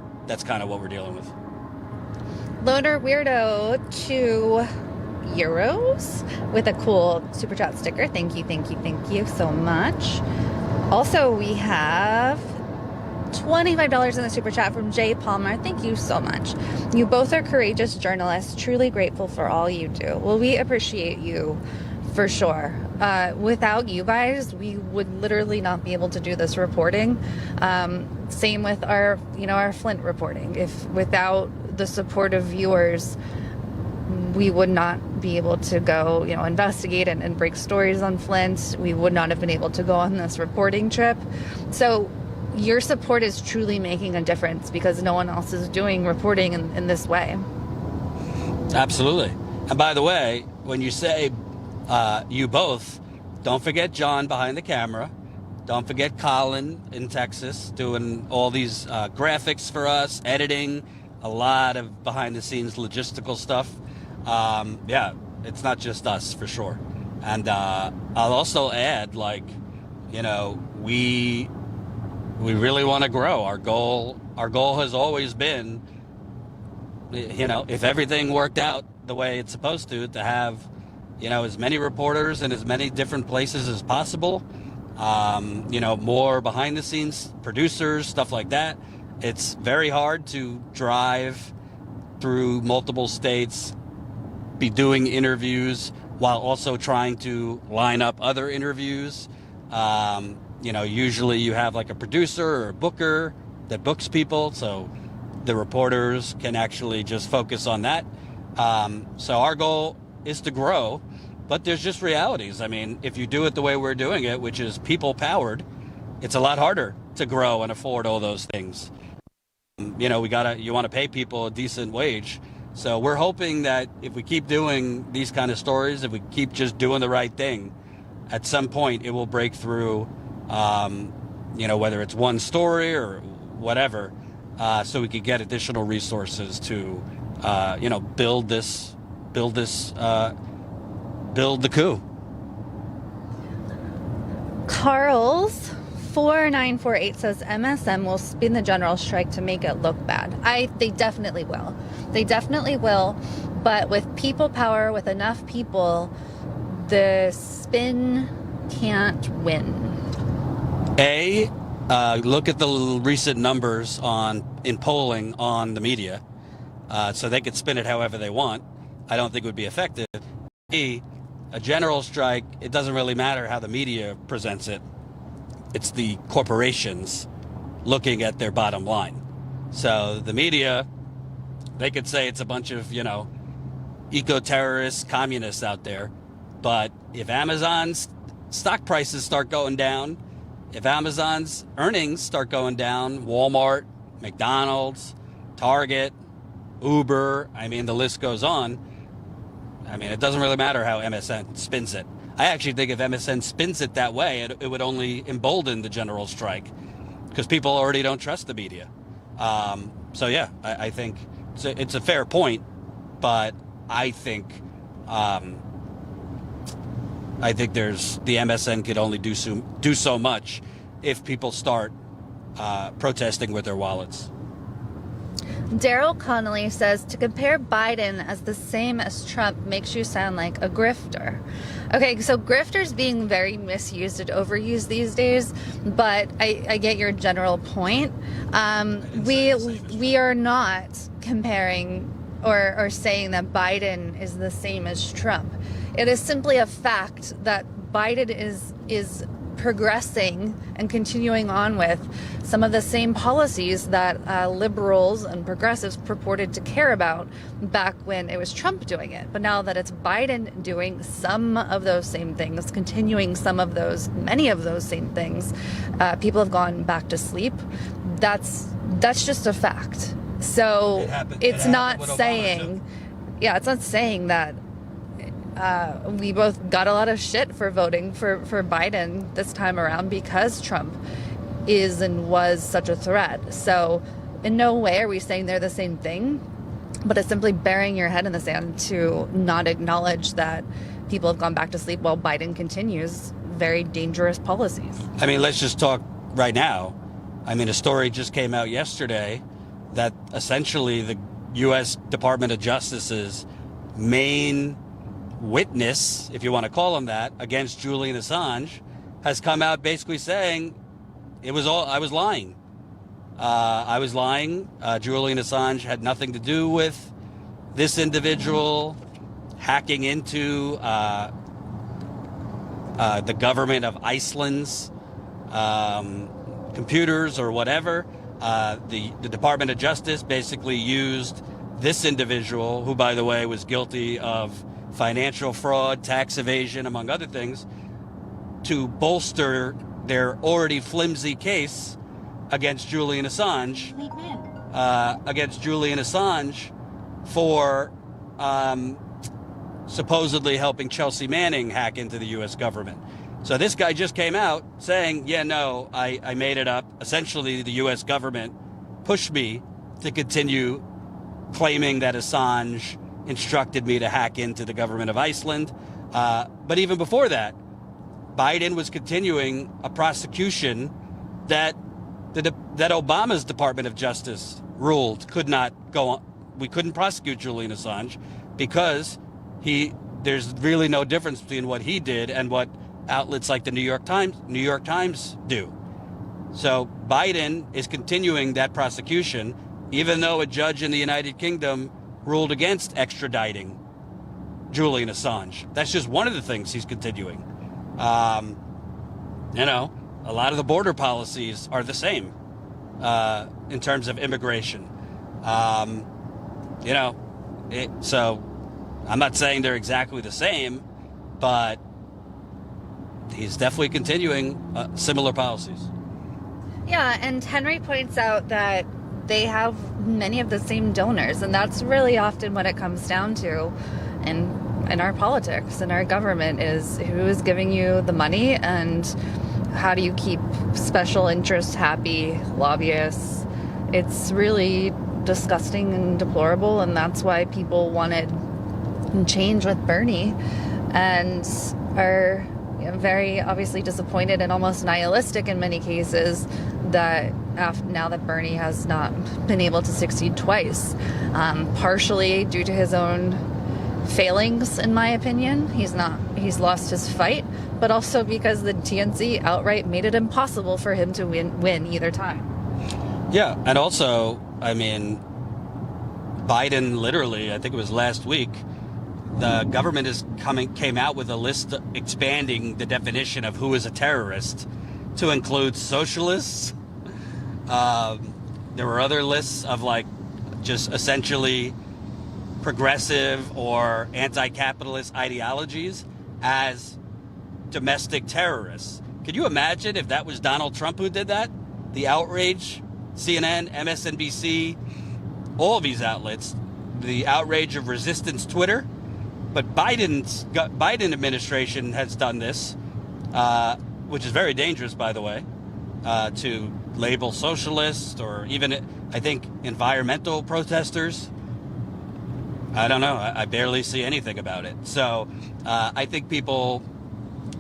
what we're dealing with.
Loner Weirdo, €2 with a cool super chat sticker. Thank you so much. Also, we have $25 in the super chat from Jay Palmer. Thank you so much. You both are courageous journalists. Truly grateful for all you do. Well, we appreciate you for sure. Without you guys, we would literally not be able to do this reporting. Same with our Flint reporting. If without the support of viewers, we would not be able to go, investigate and break stories on Flint. We would not have been able to go on this reporting trip. So your support is truly making a difference because no one else is doing reporting in this way.
Absolutely. And by the way, when you say you both, don't forget John behind the camera. Don't forget Colin in Texas doing all these graphics for us, editing, a lot of behind-the-scenes logistical stuff. Yeah, it's not just us for sure. And I'll also add, we really want to grow. Our goal has always been, if everything worked out the way it's supposed to have, as many reporters in as many different places as possible. More behind-the-scenes producers, stuff like that. It's very hard to drive through multiple states, be doing interviews while also trying to line up other interviews. Usually you have like a producer or a booker that books people, so the reporters can actually just focus on that. So our goal is to grow, but there's just realities. I mean, if you do it the way we're doing it, which is people-powered, it's a lot harder to grow and afford all those things. You want to pay people a decent wage. So we're hoping that if we keep doing these kind of stories, if we keep just doing the right thing, at some point it will break through, whether it's one story or whatever, so we could get additional resources to, build the coup.
Carl's 4948 says MSM will spin the general strike to make it look bad. They definitely will. They definitely will. But with people power, with enough people, the spin can't win.
Look at the recent numbers in polling on the media, so they could spin it however they want. I don't think it would be effective. A general strike, it doesn't really matter how the media presents it. It's the corporations looking at their bottom line. So the media, they could say it's a bunch of, eco-terrorists, communists out there. But if Amazon's stock prices start going down, if Amazon's earnings start going down, Walmart, McDonald's, Target, Uber, the list goes on. It doesn't really matter how MSN spins it. I actually think if MSN spins it that way, it would only embolden the general strike because people already don't trust the media. So yeah, I think it's a fair point, but I think there's the MSN could only do so much if people start protesting with their wallets.
Daryl Connolly says to compare Biden as the same as Trump makes you sound like a grifter. Okay, so grifter's being very misused and overused these days, but I get your general point. We are not comparing or saying that Biden is the same as Trump. It is simply a fact that Biden is progressing and continuing on with some of the same policies that liberals and progressives purported to care about back when it was Trump doing it. But now that it's Biden doing some of those same things, continuing many of those same things, people have gone back to sleep. That's just a fact. So it's not saying that we both got a lot of shit for voting for Biden this time around because Trump is and was such a threat. So in no way are we saying they're the same thing, but it's simply burying your head in the sand to not acknowledge that people have gone back to sleep while Biden continues very dangerous policies.
I mean, let's just talk right now. I mean, a story just came out yesterday that essentially the U.S. Department of Justice's main witness, if you want to call him that, against Julian Assange has come out basically saying I was lying. Julian Assange had nothing to do with this individual hacking into the government of Iceland's computers or whatever. The Department of Justice basically used this individual, who, by the way, was guilty of financial fraud, tax evasion, among other things, to bolster their already flimsy case against Julian Assange. For supposedly helping Chelsea Manning hack into the U.S. government. So this guy just came out saying, yeah, no, I made it up. Essentially, the U.S. government pushed me to continue claiming that Assange instructed me to hack into the government of Iceland. But even before that, Biden was continuing a prosecution that Obama's Department of Justice ruled could not go on. We couldn't prosecute Julian Assange because there's really no difference between what he did and what outlets like the New York Times do. So Biden is continuing that prosecution, even though a judge in the United Kingdom ruled against extraditing Julian Assange. That's just one of the things he's continuing. A lot of the border policies are the same in terms of immigration. So I'm not saying they're exactly the same, but he's definitely continuing similar policies.
Yeah, and Henry points out that they have many of the same donors, and that's really often what it comes down to in our politics and our government is who is giving you the money and how do you keep special interests happy, lobbyists. It's really disgusting and deplorable, and that's why people wanted change with Bernie and are very obviously disappointed and almost nihilistic in many cases that now that Bernie has not been able to succeed twice, partially due to his own failings, in my opinion. He's lost his fight, but also because the DNC outright made it impossible for him to win either time.
Yeah, and also, I mean, Biden literally, I think it was last week, the government came out with a list expanding the definition of who is a terrorist to include socialists. There were other lists of just essentially progressive or anti-capitalist ideologies as domestic terrorists. Could you imagine if that was Donald Trump who did that? The outrage, CNN, MSNBC, all of these outlets, the outrage of resistance Twitter, But Biden administration has done this, which is very dangerous, by the way, to label socialists or even, I think, environmental protesters. I don't know. I barely see anything about it. So I think people,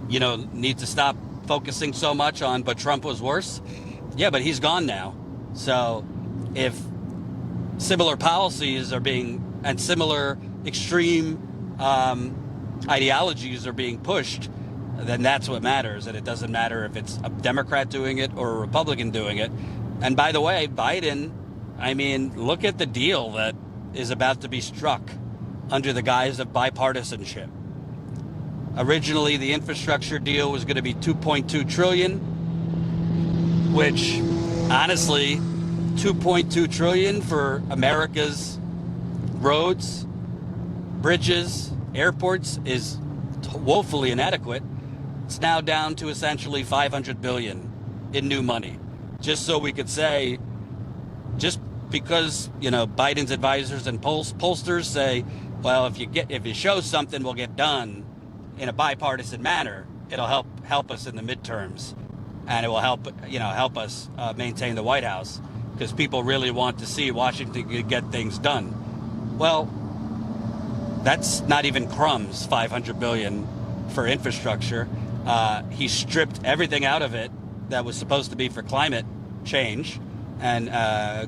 need to stop focusing so much on, but Trump was worse. Yeah, but he's gone now. So if similar policies are and similar extreme ideologies are being pushed, then that's what matters. And it doesn't matter if it's a Democrat doing it or a Republican doing it. And by the way, Biden, look at the deal that is about to be struck under the guise of bipartisanship. Originally, the infrastructure deal was going to be $2.2 trillion, which honestly, $2.2 trillion for America's roads, bridges, airports is woefully inadequate. It's now down to essentially $500 billion in new money. Just so we could say, just because, Biden's advisors and pollsters say, well, if you show something will get done in a bipartisan manner, it'll help us in the midterms, and it will help us maintain the White House, because people really want to see Washington get things done. Well, that's not even crumbs, $500 billion for infrastructure. He stripped everything out of it that was supposed to be for climate change and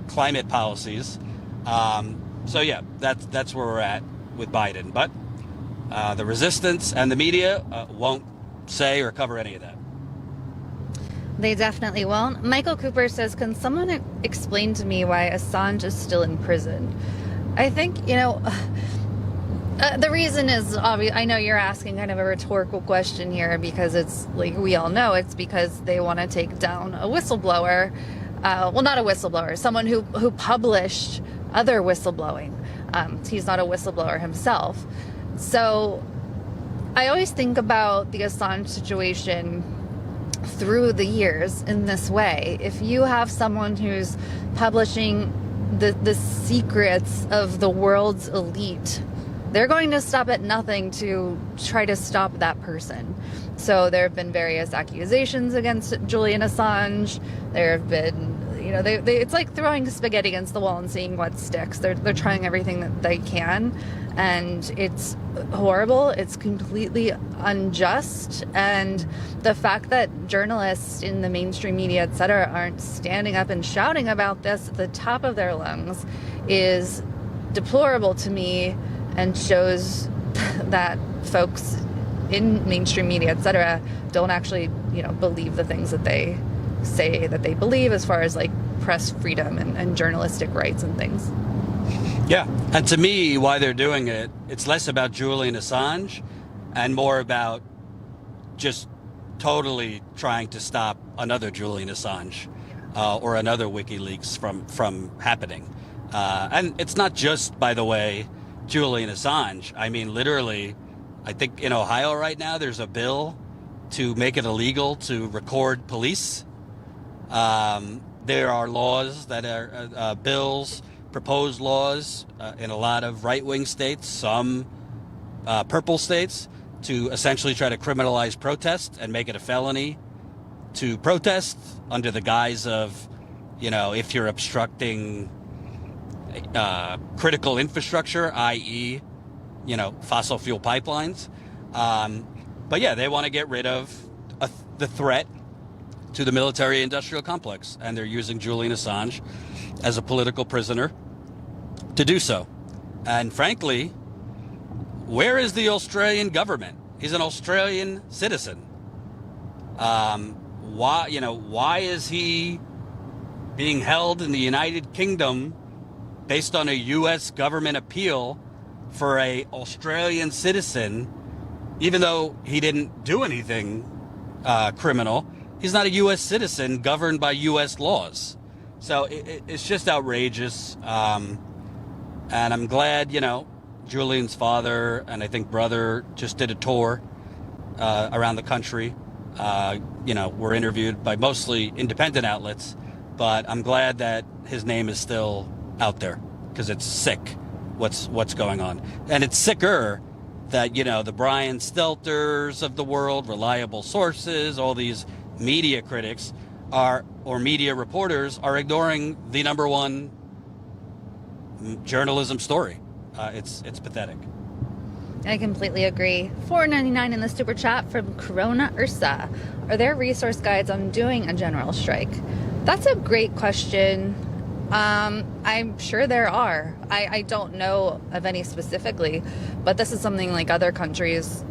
climate policies. So yeah, that's where we're at with Biden. But the resistance and the media won't say or cover any of that.
They definitely won't. Michael Cooper says, can someone explain to me why Assange is still in prison? I think, the reason is obvious. I know you're asking kind of a rhetorical question here, because it's like, we all know it's because they want to take down a whistleblower. Well, not a whistleblower, someone who published other whistleblowing. He's not a whistleblower himself. So I always think about the Assange situation through the years in this way. If you have someone who's publishing the secrets of the world's elite, they're going to stop at nothing to try to stop that person. So there have been various accusations against Julian Assange. There have been, it's like throwing spaghetti against the wall and seeing what sticks. They're trying everything that they can, and it's horrible. It's completely unjust. And the fact that journalists in the mainstream media, etc., aren't standing up and shouting about this at the top of their lungs is deplorable to me, and shows that folks in mainstream media, etc., don't actually, believe the things that they say that they believe as far as like press freedom and journalistic rights and things.
Yeah. And to me, why they're doing it, it's less about Julian Assange and more about just totally trying to stop another Julian Assange or another WikiLeaks from happening. And it's not just, by the way, Julian Assange. Literally, I think in Ohio right now, there's a bill to make it illegal to record police. There are laws that are bills, proposed laws in a lot of right-wing states, some purple states, to essentially try to criminalize protest and make it a felony to protest under the guise of, if you're obstructing critical infrastructure, i.e., fossil fuel pipelines. But yeah, they want to get rid of the threat to the military-industrial complex, and they're using Julian Assange as a political prisoner to do so. And frankly, where is the Australian government? He's an Australian citizen. Why is he being held in the United Kingdom based on a U.S. government appeal for a Australian citizen, even though he didn't do anything criminal? He's not a U.S. citizen governed by U.S. laws. So it's just outrageous. And I'm glad, Julian's father and I think brother just did a tour around the country. Were interviewed by mostly independent outlets, but I'm glad that his name is still out there, because it's sick what's going on. And it's sicker that, the Brian Stelters of the world, reliable sources, all these media critics or media reporters are ignoring the number one journalism story. It's pathetic.
I completely agree. $4.99 in the super chat from Corona Ursa. Are there resource guides on doing a general strike? That's a great question. I'm sure there are. I don't know of any specifically, but this is something like other countries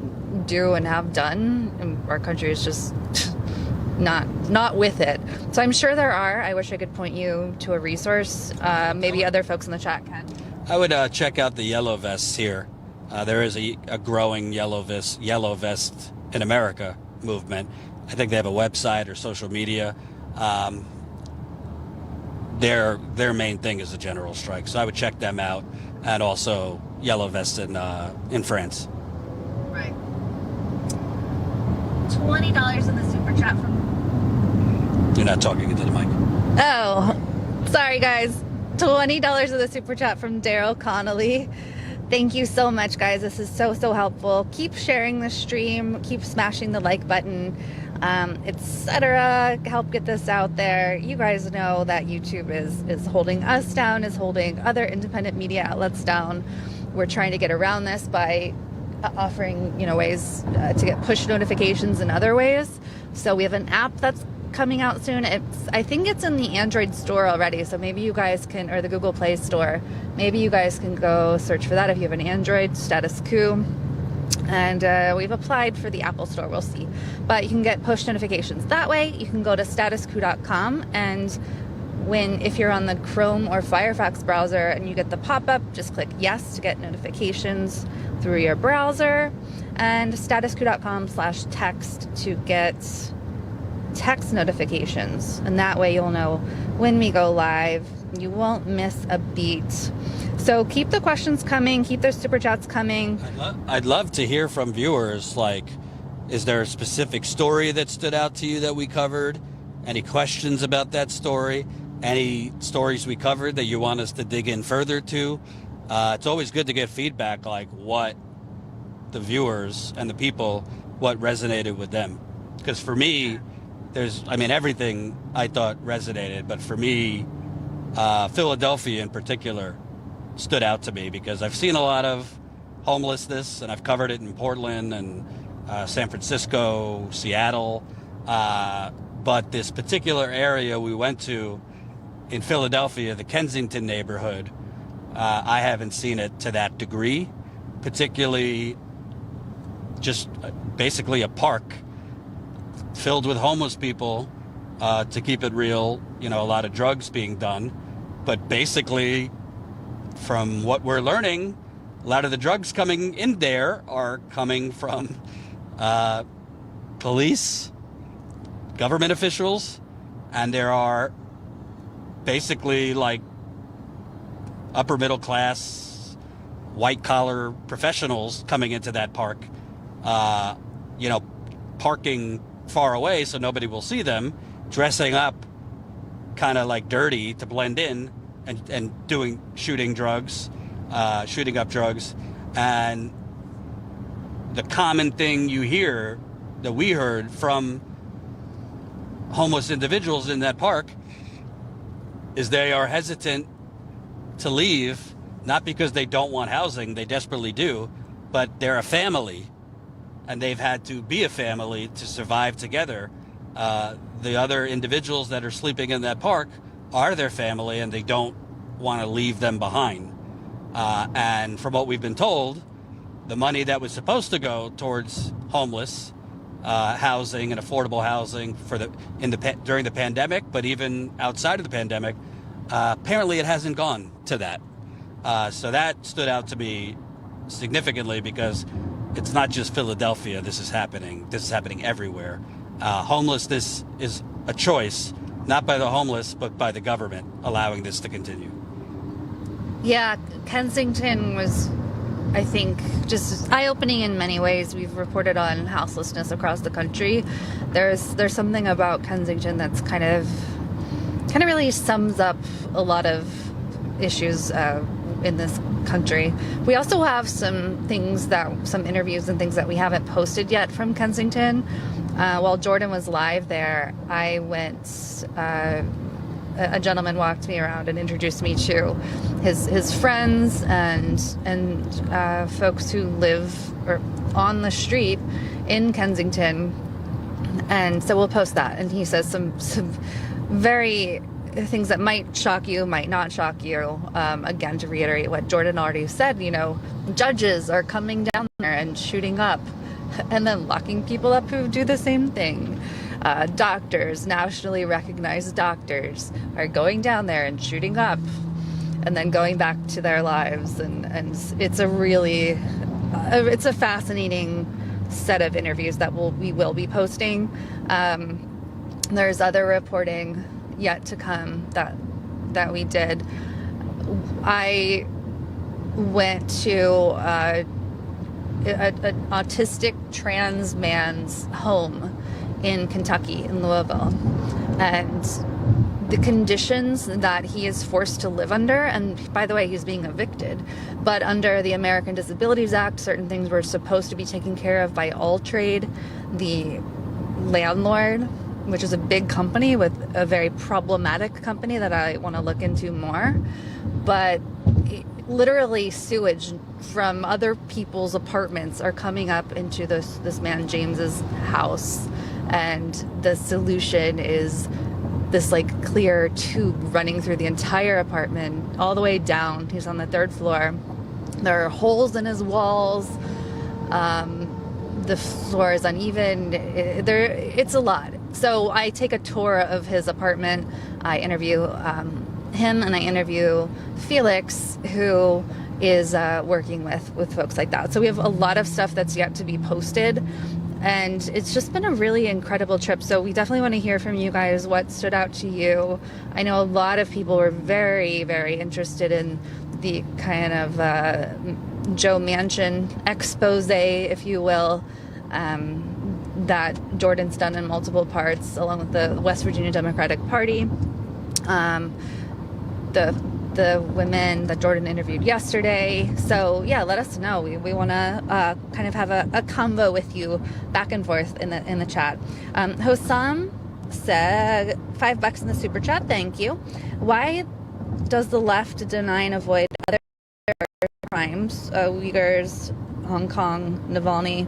do and have done, and our country is just not with it. So I'm sure there are. I wish I could point you to a resource. Maybe other folks in the chat can.
I would check out the Yellow Vests here. There is a growing Yellow Vest in America movement. I think they have a website or social media. Their main thing is a general strike, so I would check them out, and also Yellow Vest in France.
Right. $20 in the super chat from.
You're not talking into the mic.
Oh, sorry guys. $20 in the super chat from Daryl Connolly. Thank you so much, guys. This is so helpful. Keep sharing the stream. Keep smashing the like button, etc. Help get this out there. You guys know that YouTube is holding us down, is holding other independent media outlets down. We're trying to get around this by offering, ways to get push notifications in other ways. So we have an app that's coming out soon. I think it's in the Android store already, so maybe you guys can, or the Google Play store, maybe you guys can go search for that if you have an Android, Statuscoop. And we've applied for the Apple store, we'll see. But you can get push notifications that way. You can go to statuscoop.com, and if you're on the Chrome or Firefox browser and you get the pop-up, just click yes to get notifications through your browser, and statuscoop.com/text to get text notifications, and that way you'll know when we go live. You won't miss a beat. So keep the questions coming, keep those super chats coming.
I'd love to hear from viewers, like, is there a specific story that stood out to you that we covered? Any questions about that story? Any stories we covered that you want us to dig in further to? It's always good to get feedback, like what the viewers and the people, what resonated with them. Because for me, everything I thought resonated, but for me, Philadelphia in particular stood out to me because I've seen a lot of homelessness, and I've covered it in Portland and San Francisco, Seattle, but this particular area we went to in Philadelphia, the Kensington neighborhood, I haven't seen it to that degree, particularly just basically a park filled with homeless people, to keep it real, a lot of drugs being done. But basically, from what we're learning, a lot of the drugs coming in there are coming from police, government officials, and there are basically like upper middle class, white collar professionals coming into that park, parking far away so nobody will see them, dressing up kind of like dirty to blend in, and shooting up drugs. And the common thing you hear, that we heard from homeless individuals in that park, is they are hesitant to leave, not because they don't want housing, they desperately do, but they're a family, and they've had to be a family to survive together. The other individuals that are sleeping in that park are their family, and they don't want to leave them behind. And from what we've been told, the money that was supposed to go towards homeless housing and affordable housing during the pandemic, but even outside of the pandemic, apparently it hasn't gone to that. So that stood out to me significantly, because it's not just Philadelphia. This is happening everywhere. Homelessness is a choice, not by the homeless, but by the government allowing this to continue.
Yeah, Kensington was, I think, just eye-opening in many ways. We've reported on houselessness across the country. There's something about Kensington that's kind of really sums up a lot of issues in this country. We also have some interviews and things that we haven't posted yet from Kensington. While Jordan was live there, I went. A gentleman walked me around and introduced me to his friends and folks who live on the street in Kensington, and so we'll post that. And he says some very things that might shock you, might not shock you. Again, to reiterate what Jordan already said, judges are coming down there and shooting up, and then locking people up who do the same thing. Doctors, nationally recognized doctors, are going down there and shooting up and then going back to their lives. And it's it's a fascinating set of interviews that we will be posting. There's other reporting yet to come that we did. I went to an autistic trans man's home in Kentucky, in Louisville, and the conditions that he is forced to live under, and by the way, he's being evicted, but under the American Disabilities Act, certain things were supposed to be taken care of by AllTrade, the landlord, which is a big company with a very problematic company that I want to look into more, but literally sewage from other people's apartments are coming up into this man James's house. And the solution is this like clear tube running through the entire apartment all the way down. He's on the 3rd floor. There are holes in his walls. The floor is uneven. It's a lot. So I take a tour of his apartment. I interview him, and I interview Felix, who is working with folks like that. So we have a lot of stuff that's yet to be posted. And it's just been a really incredible trip. So we definitely want to hear from you guys what stood out to you. I know a lot of people were very, very interested in the kind of Joe Manchin expose, if you will, that Jordan's done in multiple parts, along with the West Virginia Democratic Party. The women that Jordan interviewed yesterday. So yeah, let us know. We want to kind of have a convo with you back and forth in the chat. Hossam said $5 in the super chat. Thank you. Why does the left deny and avoid other crimes? Uyghurs, Hong Kong, Navalny.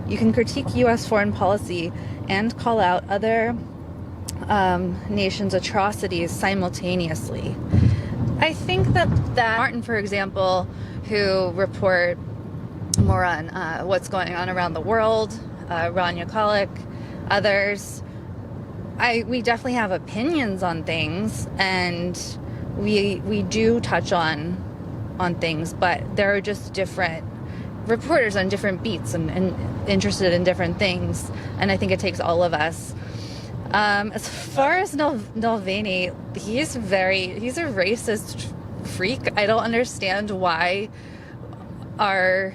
You can critique U.S. foreign policy and call out other nations' atrocities simultaneously. I think that Martin, for example, who report more on what's going on around the world, Rania Khalek, others, we definitely have opinions on things, and we do touch on things, but there are just different reporters on different beats and interested in different things, and I think it takes all of us. As far as Navalny, he's a racist freak. I don't understand why our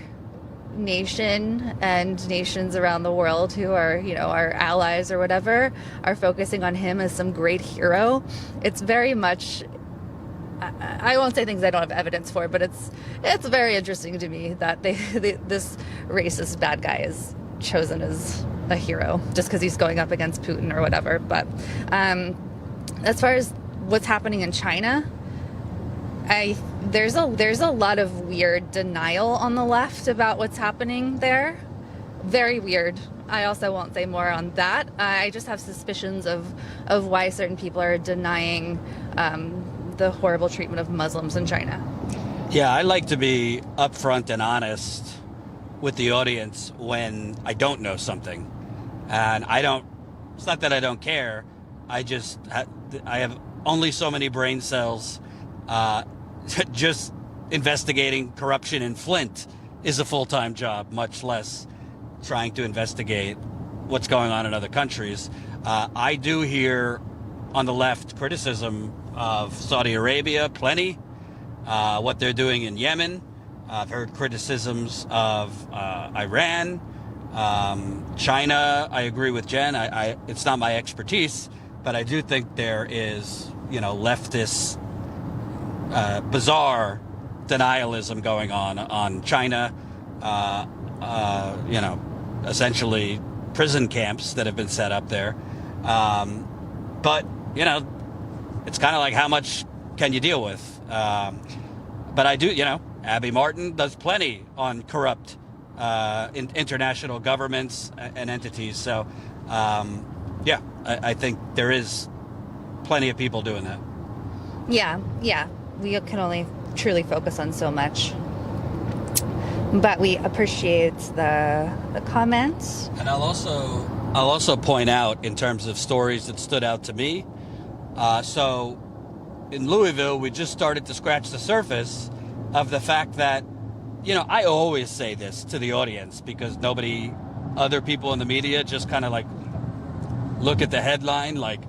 nation and nations around the world who are, our allies or whatever, are focusing on him as some great hero. It's very much, I won't say things I don't have evidence for, but it's very interesting to me that this racist bad guy is chosen as a hero just because he's going up against Putin or whatever. But as far as what's happening in China, there's a lot of weird denial on the left about what's happening there. Very weird. I also won't say more on that. I just have suspicions of why certain people are denying the horrible treatment of Muslims in China.
Yeah, I like to be upfront and honest with the audience when I don't know something. And it's not that I don't care. I have only so many brain cells. Just investigating corruption in Flint is a full-time job, much less trying to investigate what's going on in other countries. I do hear on the left criticism of Saudi Arabia, plenty, what they're doing in Yemen. I've heard criticisms of Iran, China. I agree with Jen. It's not my expertise, but I do think there is, leftist bizarre denialism going on China, essentially prison camps that have been set up there. But, it's kind of like, how much can you deal with? But I do, Abby Martin does plenty on corrupt international governments and entities. So, I think there is plenty of people doing that.
Yeah. We can only truly focus on so much. But we appreciate the comments.
And I'll also point out, in terms of stories that stood out to me, so in Louisville, we just started to scratch the surface of the fact that, I always say this to the audience because other people in the media just kind of like look at the headline, like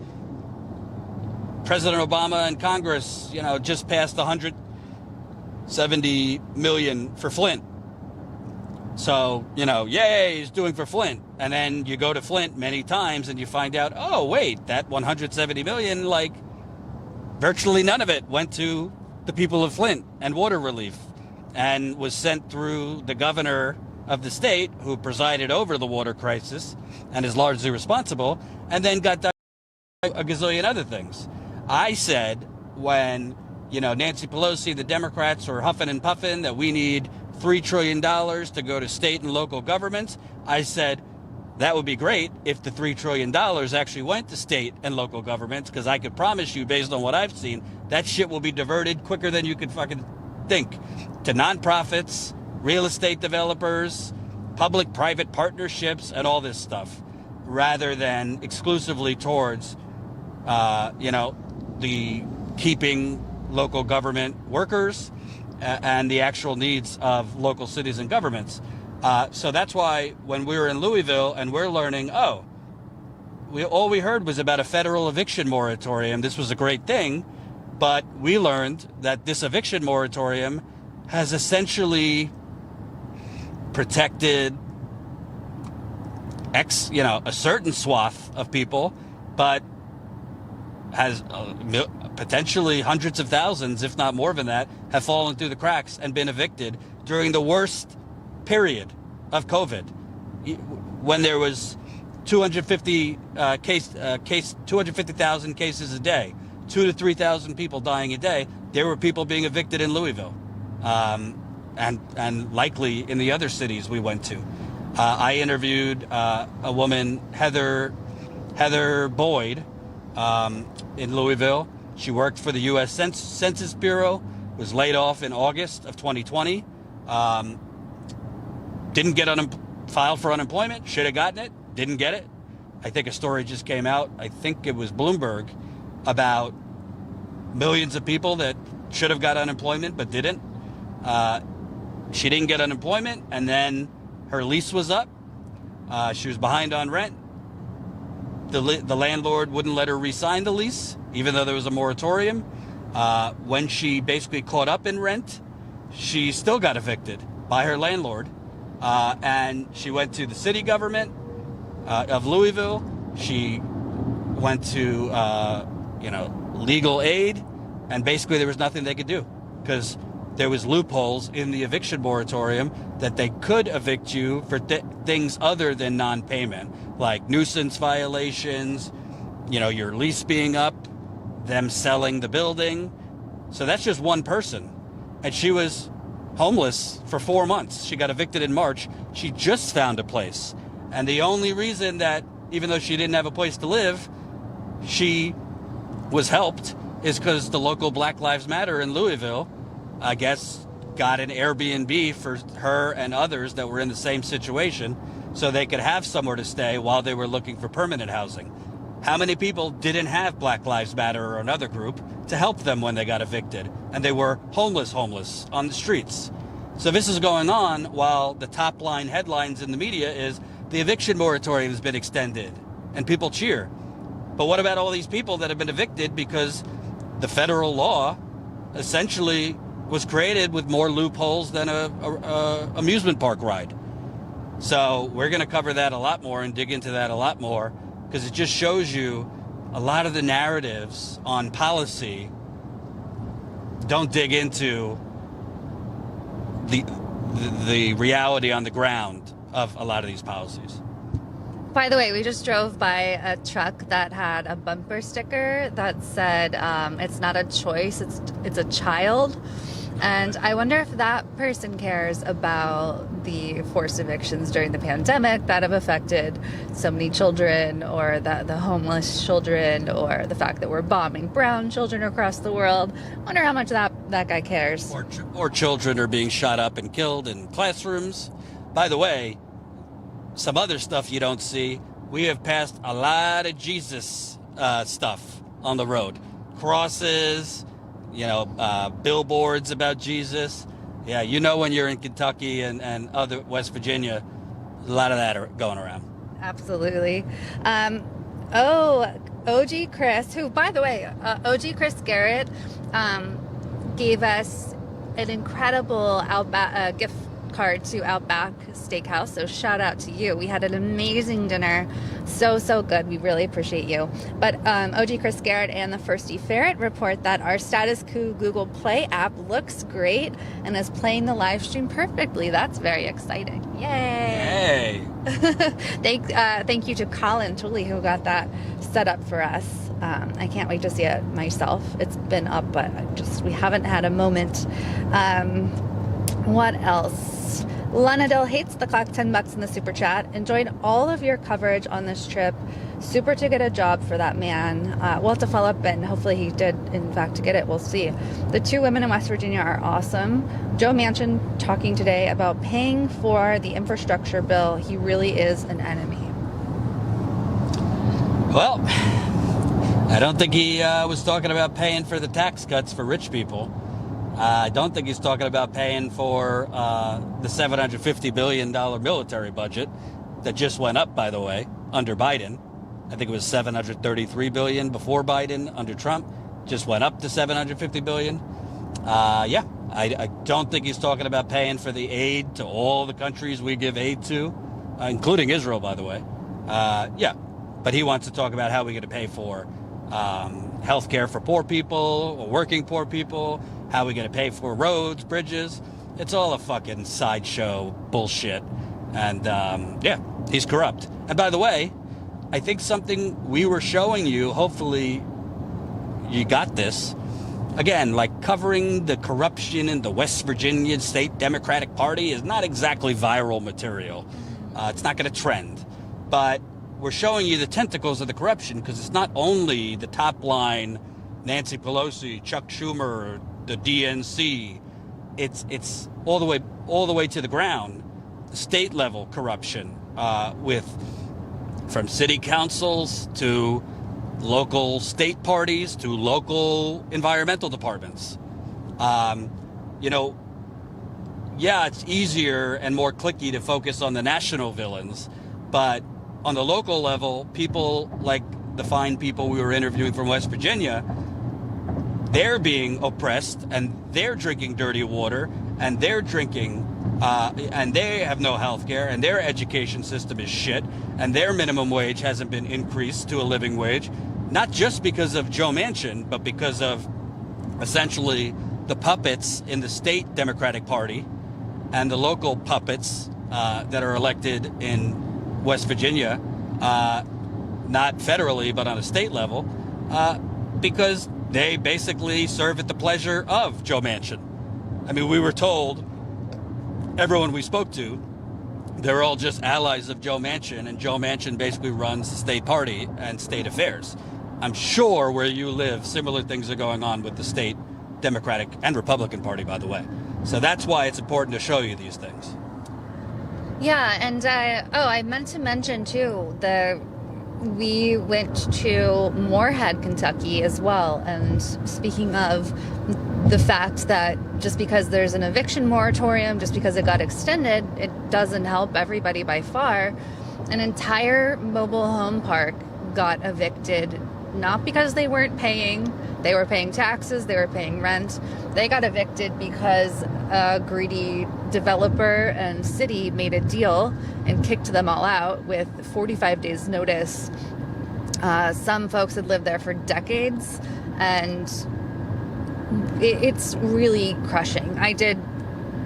President Obama and Congress, just passed $170 million for Flint. So, yay, he's doing for Flint. And then you go to Flint many times and you find out, oh, wait, that $170 million, virtually none of it went to the people of Flint and water relief, and was sent through the governor of the state, who presided over the water crisis and is largely responsible, and then got done a gazillion other things. I said when, Nancy Pelosi, the Democrats, were huffing and puffing that we need $3 trillion to go to state and local governments, I said that would be great if the $3 trillion actually went to state and local governments, because I could promise you, based on what I've seen, that shit will be diverted quicker than you could fucking think, to nonprofits, real estate developers, public-private partnerships, and all this stuff, rather than exclusively towards, the keeping local government workers and the actual needs of local cities and governments. So that's why when we were in Louisville and we're learning, all we heard was about a federal eviction moratorium. This was a great thing, but we learned that this eviction moratorium has essentially protected a certain swath of people, but has potentially hundreds of thousands, if not more than that, have fallen through the cracks and been evicted during the worst period of COVID, when there was 250,000 cases a day, 2,000 to 3,000 people dying a day. There were people being evicted in Louisville, and likely in the other cities we went to. I interviewed a woman, Heather Boyd, in Louisville. She worked for the U.S. Census Bureau, was laid off in August of 2020. Didn't get filed for unemployment. Should have gotten it. Didn't get it. I think a story just came out, I think it was Bloomberg, about millions of people that should have got unemployment but didn't. She didn't get unemployment, and then her lease was up. She was behind on rent. The landlord wouldn't let her re-sign the lease, even though there was a moratorium. When she basically caught up in rent, she still got evicted by her landlord. And she went to the city government of Louisville. She went to, legal aid, and basically there was nothing they could do because there was loopholes in the eviction moratorium that they could evict you for things other than non-payment, like nuisance violations, your lease being up, them selling the building. So that's just one person. And she was homeless for 4 months. She got evicted in March. She just found a place. And the only reason that, even though she didn't have a place to live, she was helped is because the local Black Lives Matter in Louisville, I guess, got an Airbnb for her and others that were in the same situation so they could have somewhere to stay while they were looking for permanent housing. How many people didn't have Black Lives Matter or another group to help them when they got evicted? And they were homeless on the streets. So this is going on while the top line headlines in the media is the eviction moratorium has been extended and people cheer. But what about all these people that have been evicted because the federal law essentially was created with more loopholes than a amusement park ride? So we're going to cover that a lot more and dig into that a lot more, because it just shows you a lot of the narratives on policy don't dig into the reality on the ground of a lot of these policies.
By the way, we just drove by a truck that had a bumper sticker that said, it's not a choice, it's a child. And I wonder if that person cares about the forced evictions during the pandemic that have affected so many children, or the homeless children, or the fact that we're bombing brown children across the world. I wonder how much that guy cares.
Or children are being shot up and killed in classrooms. By the way, some other stuff you don't see. We have passed a lot of Jesus stuff on the road. Crosses, billboards about Jesus. Yeah, when you're in Kentucky and other West Virginia, a lot of that are going around.
Absolutely. OG Chris, who, by the way, OG Chris Garrett gave us an incredible gift card to Outback Steakhouse, so shout out to you. We had an amazing dinner, so good. We really appreciate you. But OG Chris Garrett and the Firsty Ferret report that our Statuscoop Google Play app looks great and is playing the live stream perfectly. That's very exciting. Yay! Thank you to Colin Tooley, who got that set up for us. I can't wait to see it myself. It's been up, but we haven't had a moment. What else? Lanadil hates the clock, $10 in the super chat. Enjoyed all of your coverage on this trip. Super to get a job for that man. We'll have to follow up, and hopefully he did, in fact, get it. We'll see. The two women in West Virginia are awesome. Joe Manchin talking today about paying for the infrastructure bill. He really is an enemy.
Well, I don't think he was talking about paying for the tax cuts for rich people. I don't think he's talking about paying for the $750 billion military budget that just went up, by the way, under Biden. I think it was $733 billion before Biden. Under Trump, just went up to $750 billion. I don't think he's talking about paying for the aid to all the countries we give aid to, including Israel, by the way. But he wants to talk about how we're going to pay for health care for poor people, or working poor people, how we're going to pay for roads, bridges. It's all a fucking sideshow bullshit. And he's corrupt. And by the way, I think something we were showing you, hopefully you got this, again, like covering the corruption in the West Virginia State Democratic Party is not exactly viral material. It's not going to trend. But we're showing you the tentacles of the corruption, because it's not only the top line, Nancy Pelosi, Chuck Schumer, the DNC. It's all the way to the ground, state level corruption, from city councils to local state parties to local environmental departments. It's easier and more cliquey to focus on the national villains, but on the local level, people like the fine people we were interviewing from West Virginia, they're being oppressed, and they're drinking dirty water, and they're drinking, and they have no health care, and their education system is shit, and their minimum wage hasn't been increased to a living wage, not just because of Joe Manchin, but because of essentially the puppets in the state Democratic Party and the local puppets that are elected in West Virginia, not federally, but on a state level, because they basically serve at the pleasure of Joe Manchin. I mean, we were told, everyone we spoke to, they're all just allies of Joe Manchin, and Joe Manchin basically runs the state party and state affairs. I'm sure where you live, similar things are going on with the state Democratic and Republican Party, by the way. So that's why it's important to show you these things.
Yeah, and I meant to mention too, we went to Moorhead, Kentucky as well. And speaking of the fact that just because there's an eviction moratorium, just because it got extended, it doesn't help everybody by far. An entire mobile home park got evicted, not because they weren't paying. They were paying taxes, they were paying rent. They got evicted because a greedy developer and city made a deal and kicked them all out with 45 days notice. Some folks had lived there for decades, and it's really crushing. I did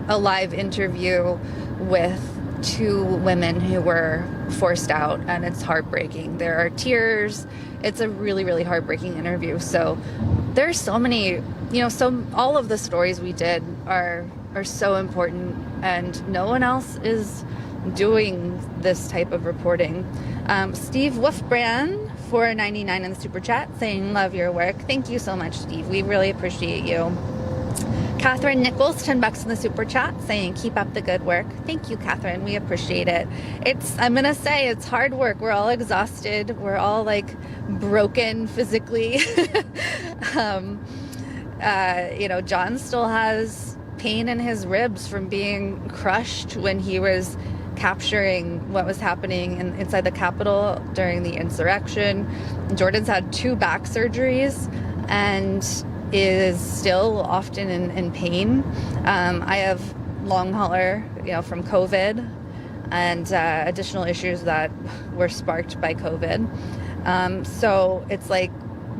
a live interview with 2 women who were forced out, and it's heartbreaking. There are tears. It's a really, really heartbreaking interview. So there's so many, all of the stories we did are so important, and no one else is doing this type of reporting. Steve Wolfbrand, $4.99 in the super chat, saying love your work. Thank you so much, Steve. We really appreciate you. Catherine Nichols, $10 in the super chat, saying keep up the good work. Thank you, Catherine. We appreciate it. I'm gonna say it's hard work. We're all exhausted. We're all like broken physically. John still has pain in his ribs from being crushed when he was capturing what was happening inside the Capitol during the insurrection. Jordan's had 2 back surgeries and is still often in pain. I have long hauler, from COVID and additional issues that were sparked by COVID. So it's like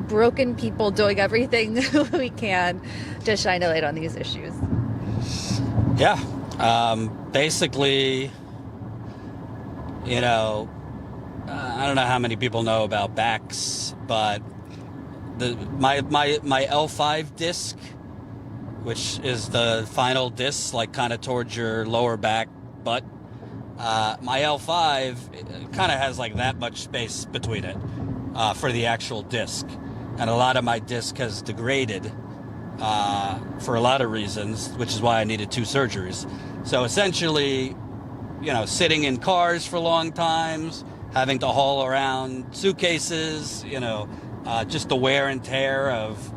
broken people doing everything we can to shine a light on these issues.
Yeah. Basically, I don't know how many people know about backs, but my L5 disc, which is the final disc, like kind of towards your lower back butt, my L5 kind of has like that much space between it for the actual disc, and a lot of my disc has degraded for a lot of reasons, which is why I needed 2 surgeries. So essentially, sitting in cars for long times, having to haul around suitcases, just the wear and tear of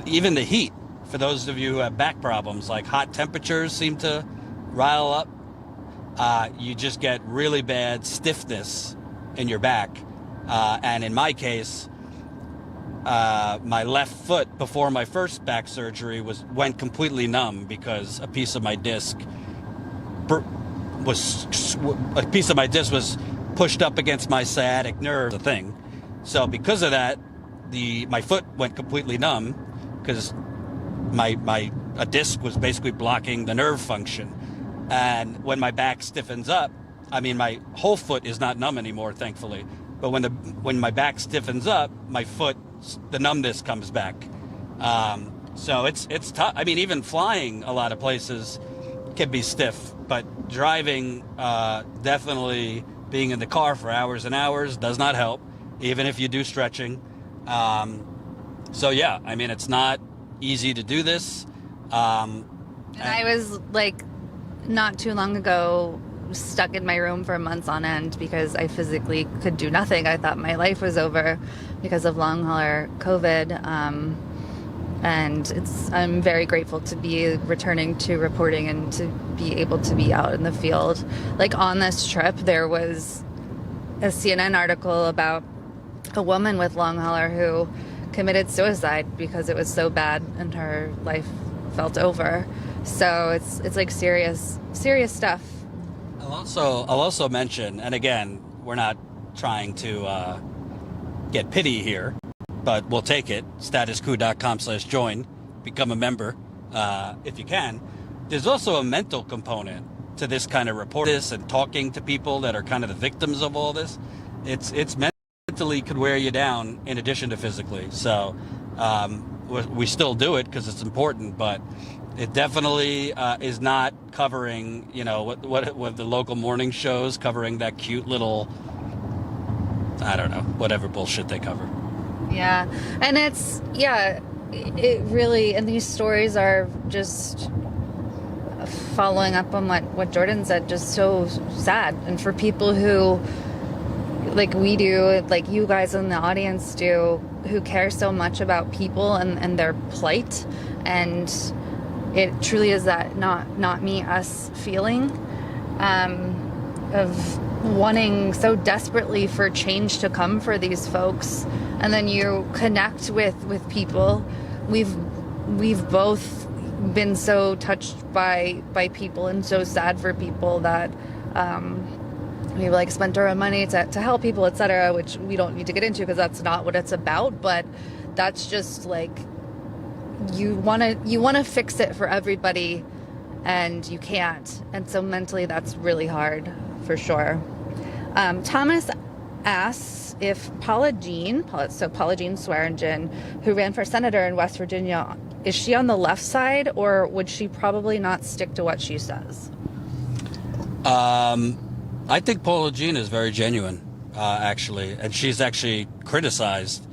even the heat. For those of you who have back problems, like hot temperatures seem to rile up. You just get really bad stiffness in your back. And in my case, my left foot before my first back surgery went completely numb because a piece of my disc was pushed up against my sciatic nerve, the thing. So because of that, my foot went completely numb because a disc was basically blocking the nerve function. And when my back stiffens up, my whole foot is not numb anymore, thankfully. But when my back stiffens up, my foot, the numbness comes back. So it's tough. Even flying a lot of places can be stiff, but driving, definitely being in the car for hours and hours does not help, even if you do stretching. So yeah, it's not easy to do this. And
I was not too long ago stuck in my room for months on end because I physically could do nothing. I thought my life was over because of long hauler COVID. And I'm very grateful to be returning to reporting and to be able to be out in the field. On this trip, there was a CNN article about a woman with long hauler who committed suicide because it was so bad and her life felt over. So it's serious stuff.
I'll also mention, and again, we're not trying to get pity here, but we'll take it. Statuscoop.com/join. Become a member if you can. There's also a mental component to this kind of reporting and talking to people that are kind of the victims of all this. It's mentally could wear you down in addition to physically. So we still do it because it's important, but it definitely is not covering, what the local morning shows covering that cute little, I don't know, whatever bullshit they cover.
Yeah. And it really, and these stories are just following up on what Jordan said, just so sad. And for people who, like we do, like you guys in the audience do, who care so much about people and their plight, and it truly is that not me, us feeling of wanting so desperately for change to come for these folks. And then you connect with people. We've both been so touched by people and so sad for people that we've spent our own money to help people, etc., which we don't need to get into because that's not what it's about. But that's just you want to fix it for everybody, and you can't. And so mentally, that's really hard, for sure. Thomas asks if Paula Jean Swearingen, who ran for senator in West Virginia, is she on the left side, or would she probably not stick to what she says?
I think Paula Jean is very genuine, actually, and she's actually criticized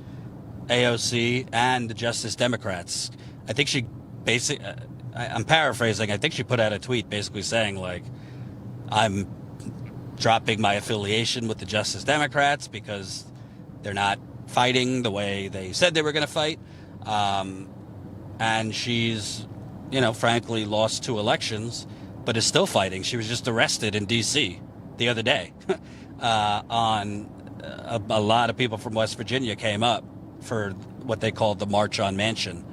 AOC and the Justice Democrats. I think she I'm paraphrasing, I think she put out a tweet basically saying, like, I'm dropping my affiliation with the Justice Democrats because they're not fighting the way they said they were going to fight. And she's, frankly lost 2 elections, but is still fighting. She was just arrested in D.C. the other day. A lot of people from West Virginia came up for what they called the March on Mansion.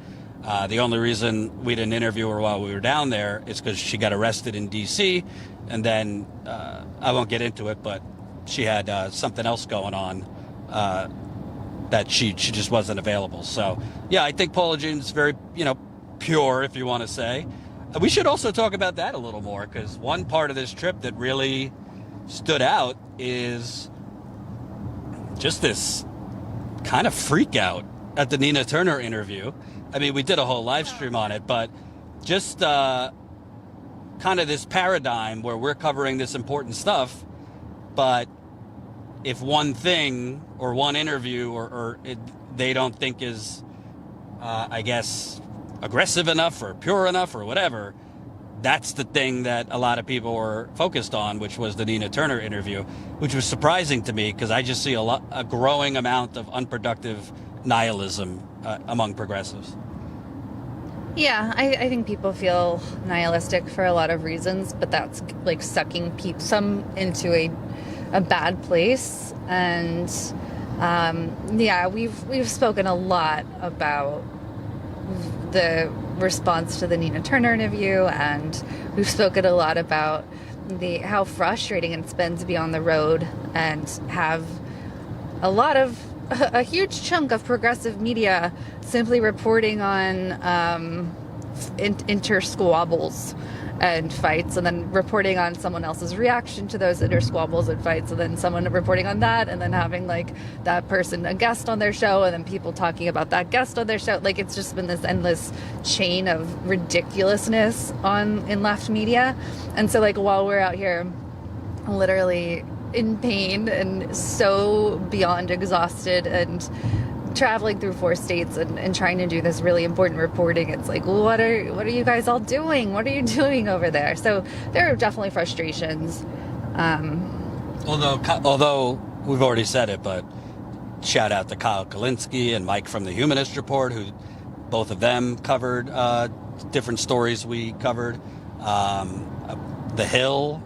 The only reason we didn't interview her while we were down there is because she got arrested in D.C. And then I won't get into it, but she had something else going on that she just wasn't available. So, yeah, I think Paula Jean's very, pure, if you want to say. We should also talk about that a little more, because one part of this trip that really stood out is just this kind of freak out at the Nina Turner interview. I mean, we did a whole live stream on it, but just kind of this paradigm where we're covering this important stuff, but if one thing or one interview they don't think is, I guess, aggressive enough or pure enough or whatever, that's the thing that a lot of people were focused on, which was the Nina Turner interview, which was surprising to me because I just see a growing amount of unproductive nihilism among progressives.
Yeah, I think people feel nihilistic for a lot of reasons, but that's like sucking some into a bad place. And yeah, we've spoken a lot about the response to the Nina Turner interview, and we've spoken a lot about how frustrating it's been to be on the road and have a huge chunk of progressive media simply reporting on inter-squabbles and fights, and then reporting on someone else's reaction to those inter-squabbles and fights, and then someone reporting on that, and then having like that person a guest on their show, and then people talking about that guest on their show. Like, it's just been this endless chain of ridiculousness in left media. And so, like, while we're out here literally in pain and so beyond exhausted and traveling through 4 states and trying to do this really important reporting, it's like, what are you guys all doing? What are you doing over there? So there are definitely frustrations.
Although we've already said it, but shout out to Kyle Kalinske and Mike from the Humanist Report, who both of them covered different stories we covered. The Hill,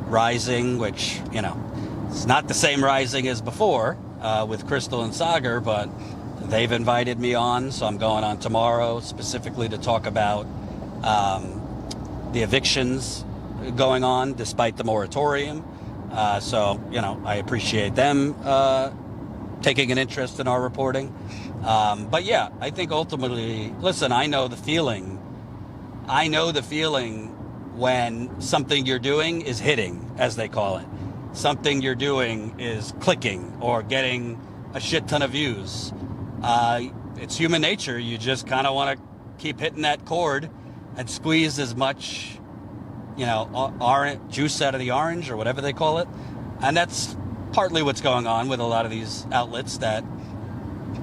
Rising, which, it's not the same Rising as before, with Crystal and Sagar, but they've invited me on, so I'm going on tomorrow specifically to talk about the evictions going on despite the moratorium. So, I appreciate them taking an interest in our reporting. But yeah, I think ultimately, listen, I know the feeling when something you're doing is hitting, as they call it. Something you're doing is clicking or getting a shit ton of views. It's human nature. You just kind of want to keep hitting that chord and squeeze as much, juice out of the orange or whatever they call it. And that's partly what's going on with a lot of these outlets that,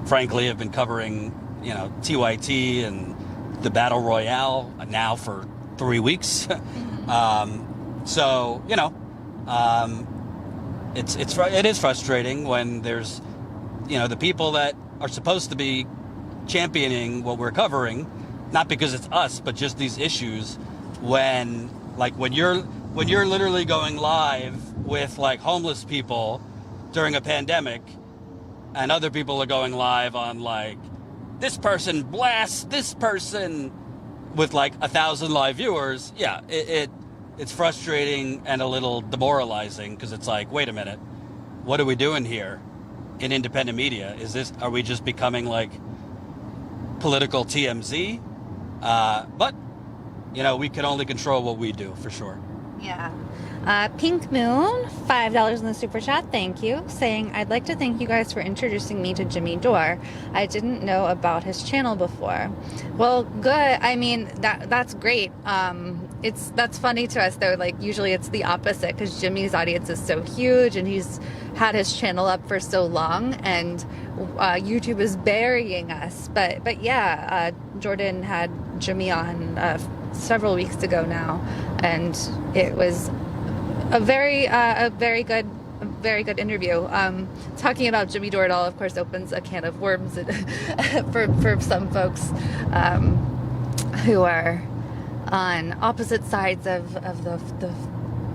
frankly, have been covering, TYT and the Battle Royale now for 3 weeks. So, it is frustrating when there's, the people that are supposed to be championing what we're covering, not because it's us, but just these issues, when you're literally going live with like homeless people during a pandemic, and other people are going live on like, this person blasts this person with like 1,000 live viewers. Yeah, it's frustrating and a little demoralizing, because it's like, wait a minute, what are we doing here in independent media? Are we just becoming like political TMZ. But, we can only control what we do, for sure.
Yeah. Pink Moon, $5 in the super chat, thank you, saying, I'd like to thank you guys for introducing me to Jimmy Dore. I didn't know about his channel before. Well, good. I mean, that's great. That's funny to us, though. Like, usually it's the opposite, because Jimmy's audience is so huge, and he's had his channel up for so long, and YouTube is burying us. But yeah, Jordan had Jimmy on several weeks ago now, and it was a very good interview. Talking about Jimmy Dore, of course, opens a can of worms for some folks who are on opposite sides of the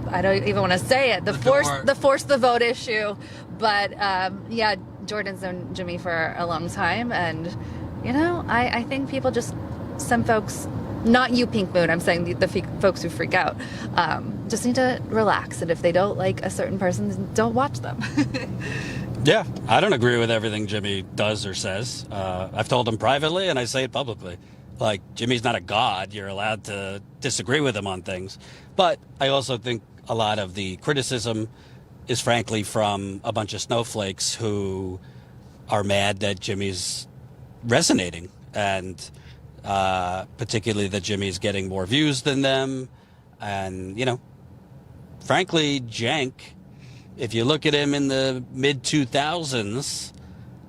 I don't even want to say it, the force the vote issue. But yeah, Jordan's known Jimmy for a long time, and I think people some folks, not you, Pink Moon, I'm saying the folks who freak out, just need to relax. And if they don't like a certain person, don't watch them.
Yeah, I don't agree with everything Jimmy does or says. I've told him privately, and I say it publicly. Like, Jimmy's not a god. You're allowed to disagree with him on things. But I also think a lot of the criticism is frankly from a bunch of snowflakes who are mad that Jimmy's resonating, and particularly that Jimmy's getting more views than them. And, frankly, Jank, if you look at him in the mid-2000s,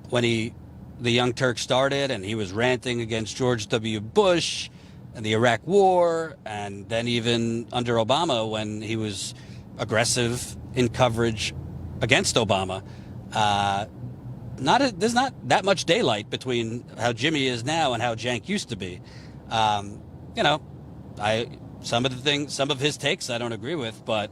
when the Young Turks started and he was ranting against George W. Bush and the Iraq War, and then even under Obama when he was aggressive in coverage against Obama, there's not that much daylight between how Jimmy is now and how Jank used to be. Some of his takes I don't agree with, but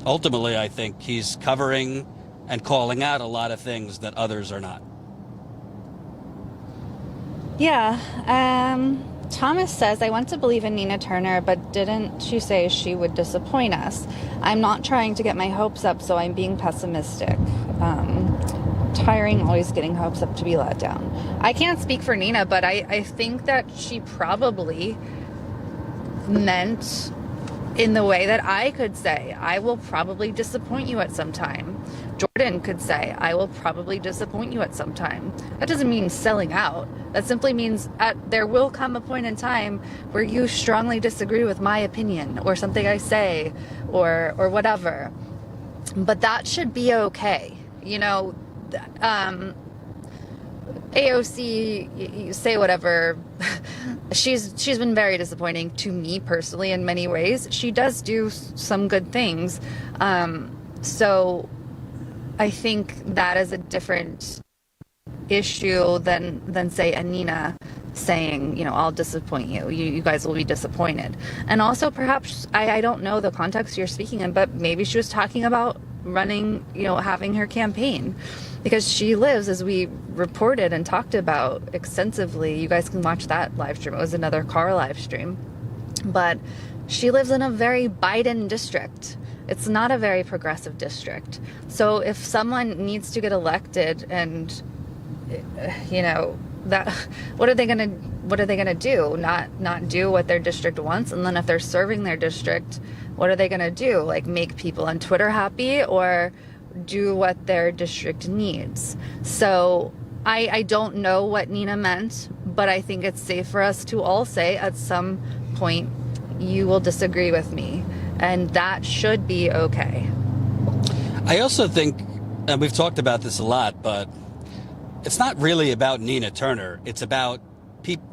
ultimately I think he's covering and calling out a lot of things that others are not.
Yeah. Thomas says, I want to believe in Nina Turner, but didn't she say she would disappoint us? I'm not trying to get my hopes up, so I'm being pessimistic. Tiring always getting hopes up to be let down. I can't speak for Nina, but I think that she probably meant in the way that I could say, I will probably disappoint you at some time. Jordan could say, I will probably disappoint you at some time. That doesn't mean selling out. That simply means there will come a point in time where you strongly disagree with my opinion or something I say or whatever. But that should be okay. AOC, you say whatever. She's been very disappointing to me personally in many ways. She does do some good things. So I think that is a different issue than say a Nina saying, I'll disappoint you. You guys will be disappointed. And also perhaps, I don't know the context you're speaking in, but maybe she was talking about running, having her campaign. Because she lives, as we reported and talked about extensively, you guys can watch that live stream. It was another car live stream. But she lives in a very Biden district. It's not a very progressive district. So if someone needs to get elected and, that, what are they gonna do? Not do what their district wants? And then if they're serving their district, what are they gonna do? Like, make people on Twitter happy or do what their district needs? So I don't know what Nina meant, but I think it's safe for us to all say at some point you will disagree with me, and that should be okay.
I also think, and we've talked about this a lot, but it's not really about Nina Turner. It's about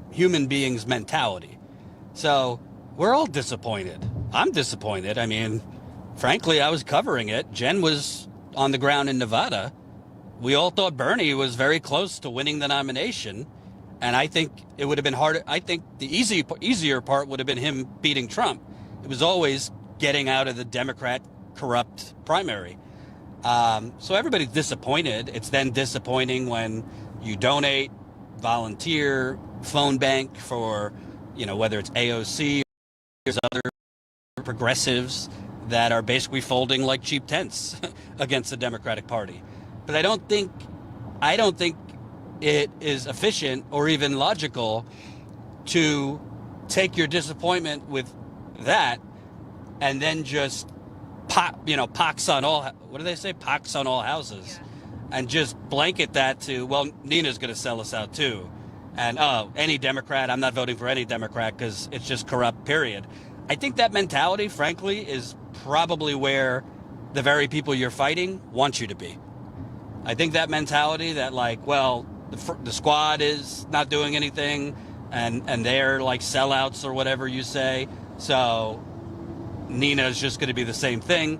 human beings' mentality. So we're all disappointed. I'm disappointed. I mean, frankly, I was covering it. Jenn was on the ground in Nevada. We all thought Bernie was very close to winning the nomination. And I think it would have been harder. I think the easier part would have been him beating Trump. It was always getting out of the Democrat corrupt primary. So everybody's disappointed. It's then disappointing when you donate, volunteer, phone bank for, whether it's AOC or there's other progressives that are basically folding like cheap tents against the Democratic Party. But I don't think it is efficient or even logical to take your disappointment with that and then just pox on all, what do they say? Pox on all houses. Yeah. And just blanket that to, well, Nina's going to sell us out too. And, any Democrat, I'm not voting for any Democrat because it's just corrupt, period. I think that mentality, frankly, is probably where the very people you're fighting want you to be. I think that mentality that, like, well, the squad is not doing anything and they're like sellouts or whatever you say, so Nina is just going to be the same thing.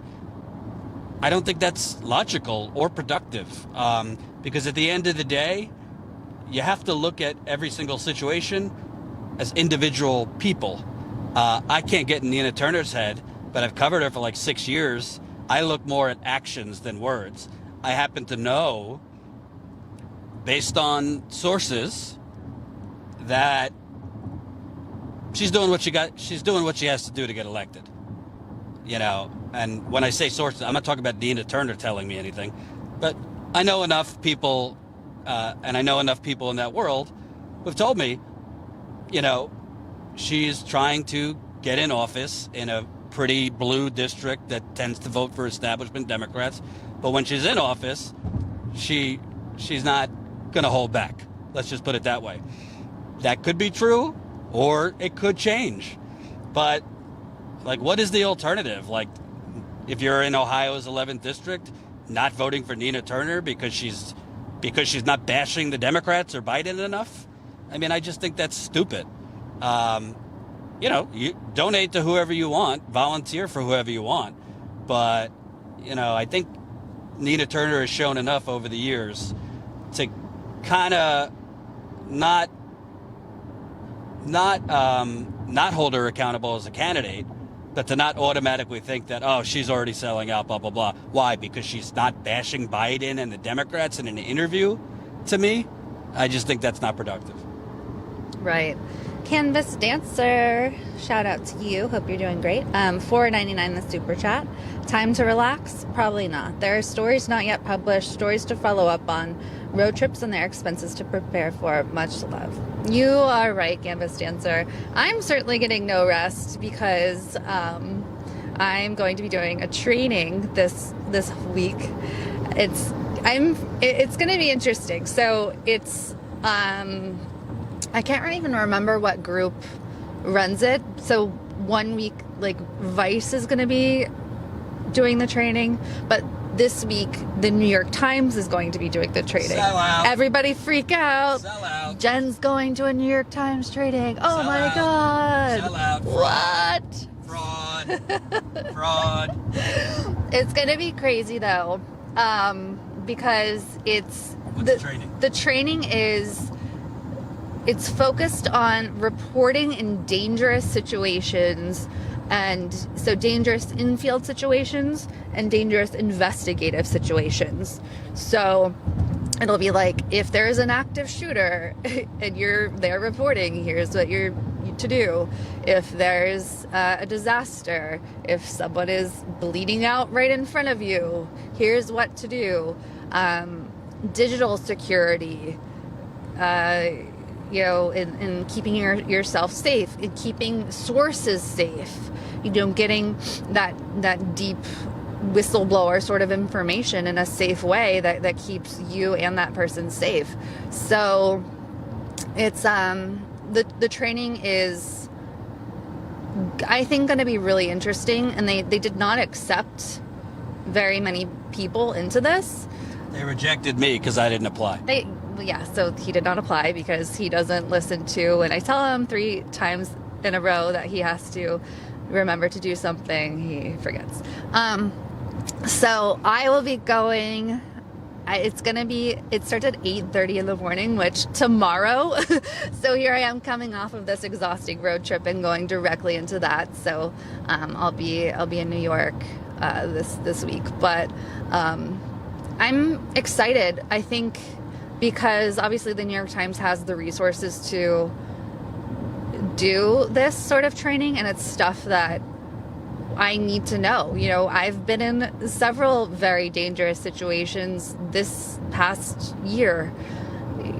I don't think that's logical or productive, because at the end of the day, you have to look at every single situation as individual people. I can't get in Nina Turner's head, but I've covered her for like 6 years. I look more at actions than words. I happen to know, based on sources, that she's doing what she has to do to get elected. And when I say sources, I'm not talking about Nina Turner telling me anything, but I know enough people, and I know enough people in that world who've told me, she's trying to get in office in a pretty blue district that tends to vote for establishment Democrats. But when she's in office, she's not going to hold back. Let's just put it that way. That could be true, or it could change. But, like, what is the alternative? Like, if you're in Ohio's 11th district, not voting for Nina Turner because she's not bashing the Democrats or Biden enough? I mean, I just think that's stupid. You donate to whoever you want, volunteer for whoever you want. But, I think Nina Turner has shown enough over the years to kind of not hold her accountable as a candidate, but to not automatically think that, oh, she's already selling out, blah, blah, blah. Why? Because she's not bashing Biden and the Democrats in an interview? To me, I just think that's not productive.
Right. Canvas Dancer, shout out to you. Hope you're doing great. $4.99 the super chat. Time to relax? Probably not. There are stories not yet published, stories to follow up on, road trips and their expenses to prepare for. Much love. You are right, Canvas Dancer. I'm certainly getting no rest because I'm going to be doing a training this week. It's going to be interesting. So it's I can't even remember what group runs it. So 1 week, like, Vice is going to be doing the training, but this week the New York Times is going to be doing the training.
Sell out.
Everybody freak out.
Sell out.
Jenn's going to a New York Times training. Oh,
Sell
my
out.
God.
Sell out.
What?
Fraud.
It's going to be crazy, though, because
What's the training?
The training is... It's focused on reporting in dangerous situations, and so dangerous infield situations and dangerous investigative situations. So it'll be like, if there's an active shooter and you're there reporting, here's what you're to do. If there's a disaster, if someone is bleeding out right in front of you, here's what to do. Digital security, in keeping yourself safe, in keeping sources safe, getting that deep whistleblower sort of information in a safe way that keeps you and that person safe. So it's the training is, I think, going to be really interesting, and they did not accept very many people into this.
They rejected me because I didn't apply.
So he did not apply because he doesn't listen to, and I tell him 3 times in a row that he has to remember to do something, he forgets. So I will be going, it starts at 8:30 in the morning, which tomorrow, so here I am coming off of this exhausting road trip and going directly into that. So I'll be in New York this week, but I'm excited, I think, because obviously the New York Times has the resources to do this sort of training, and it's stuff that I need to know. I've been in several very dangerous situations this past year,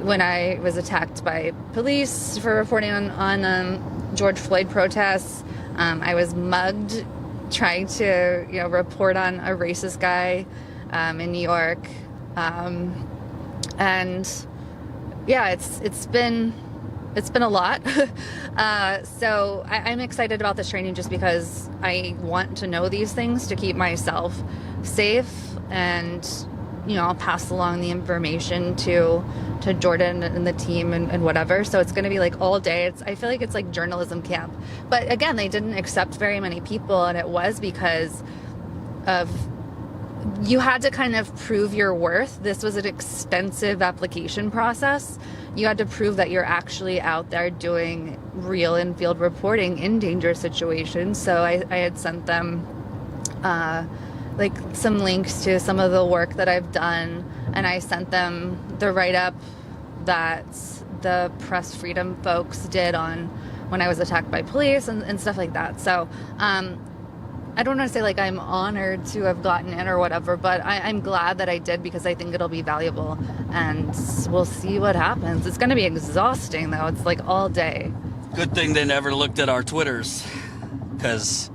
when I was attacked by police for reporting on George Floyd protests. I was mugged trying to, report on a racist guy in New York. And yeah, it's been a lot. So I'm excited about this training just because I want to know these things to keep myself safe, and I'll pass along the information to Jordan and the team and whatever. So it's going to be like all day. I feel like it's like journalism camp. But again, they didn't accept very many people, and it was because of you had to kind of prove your worth. This was an extensive application process. You had to prove that you're actually out there doing real in-field reporting in dangerous situations. So I had sent them like some links to some of the work that I've done, and I sent them the write-up that the press freedom folks did on when I was attacked by police and stuff like that. So I don't want to say like I'm honored to have gotten in or whatever, but I'm glad that I did, because I think it'll be valuable, and we'll see what happens. It's going to be exhausting though. It's like all day.
Good thing they never looked at our Twitters, because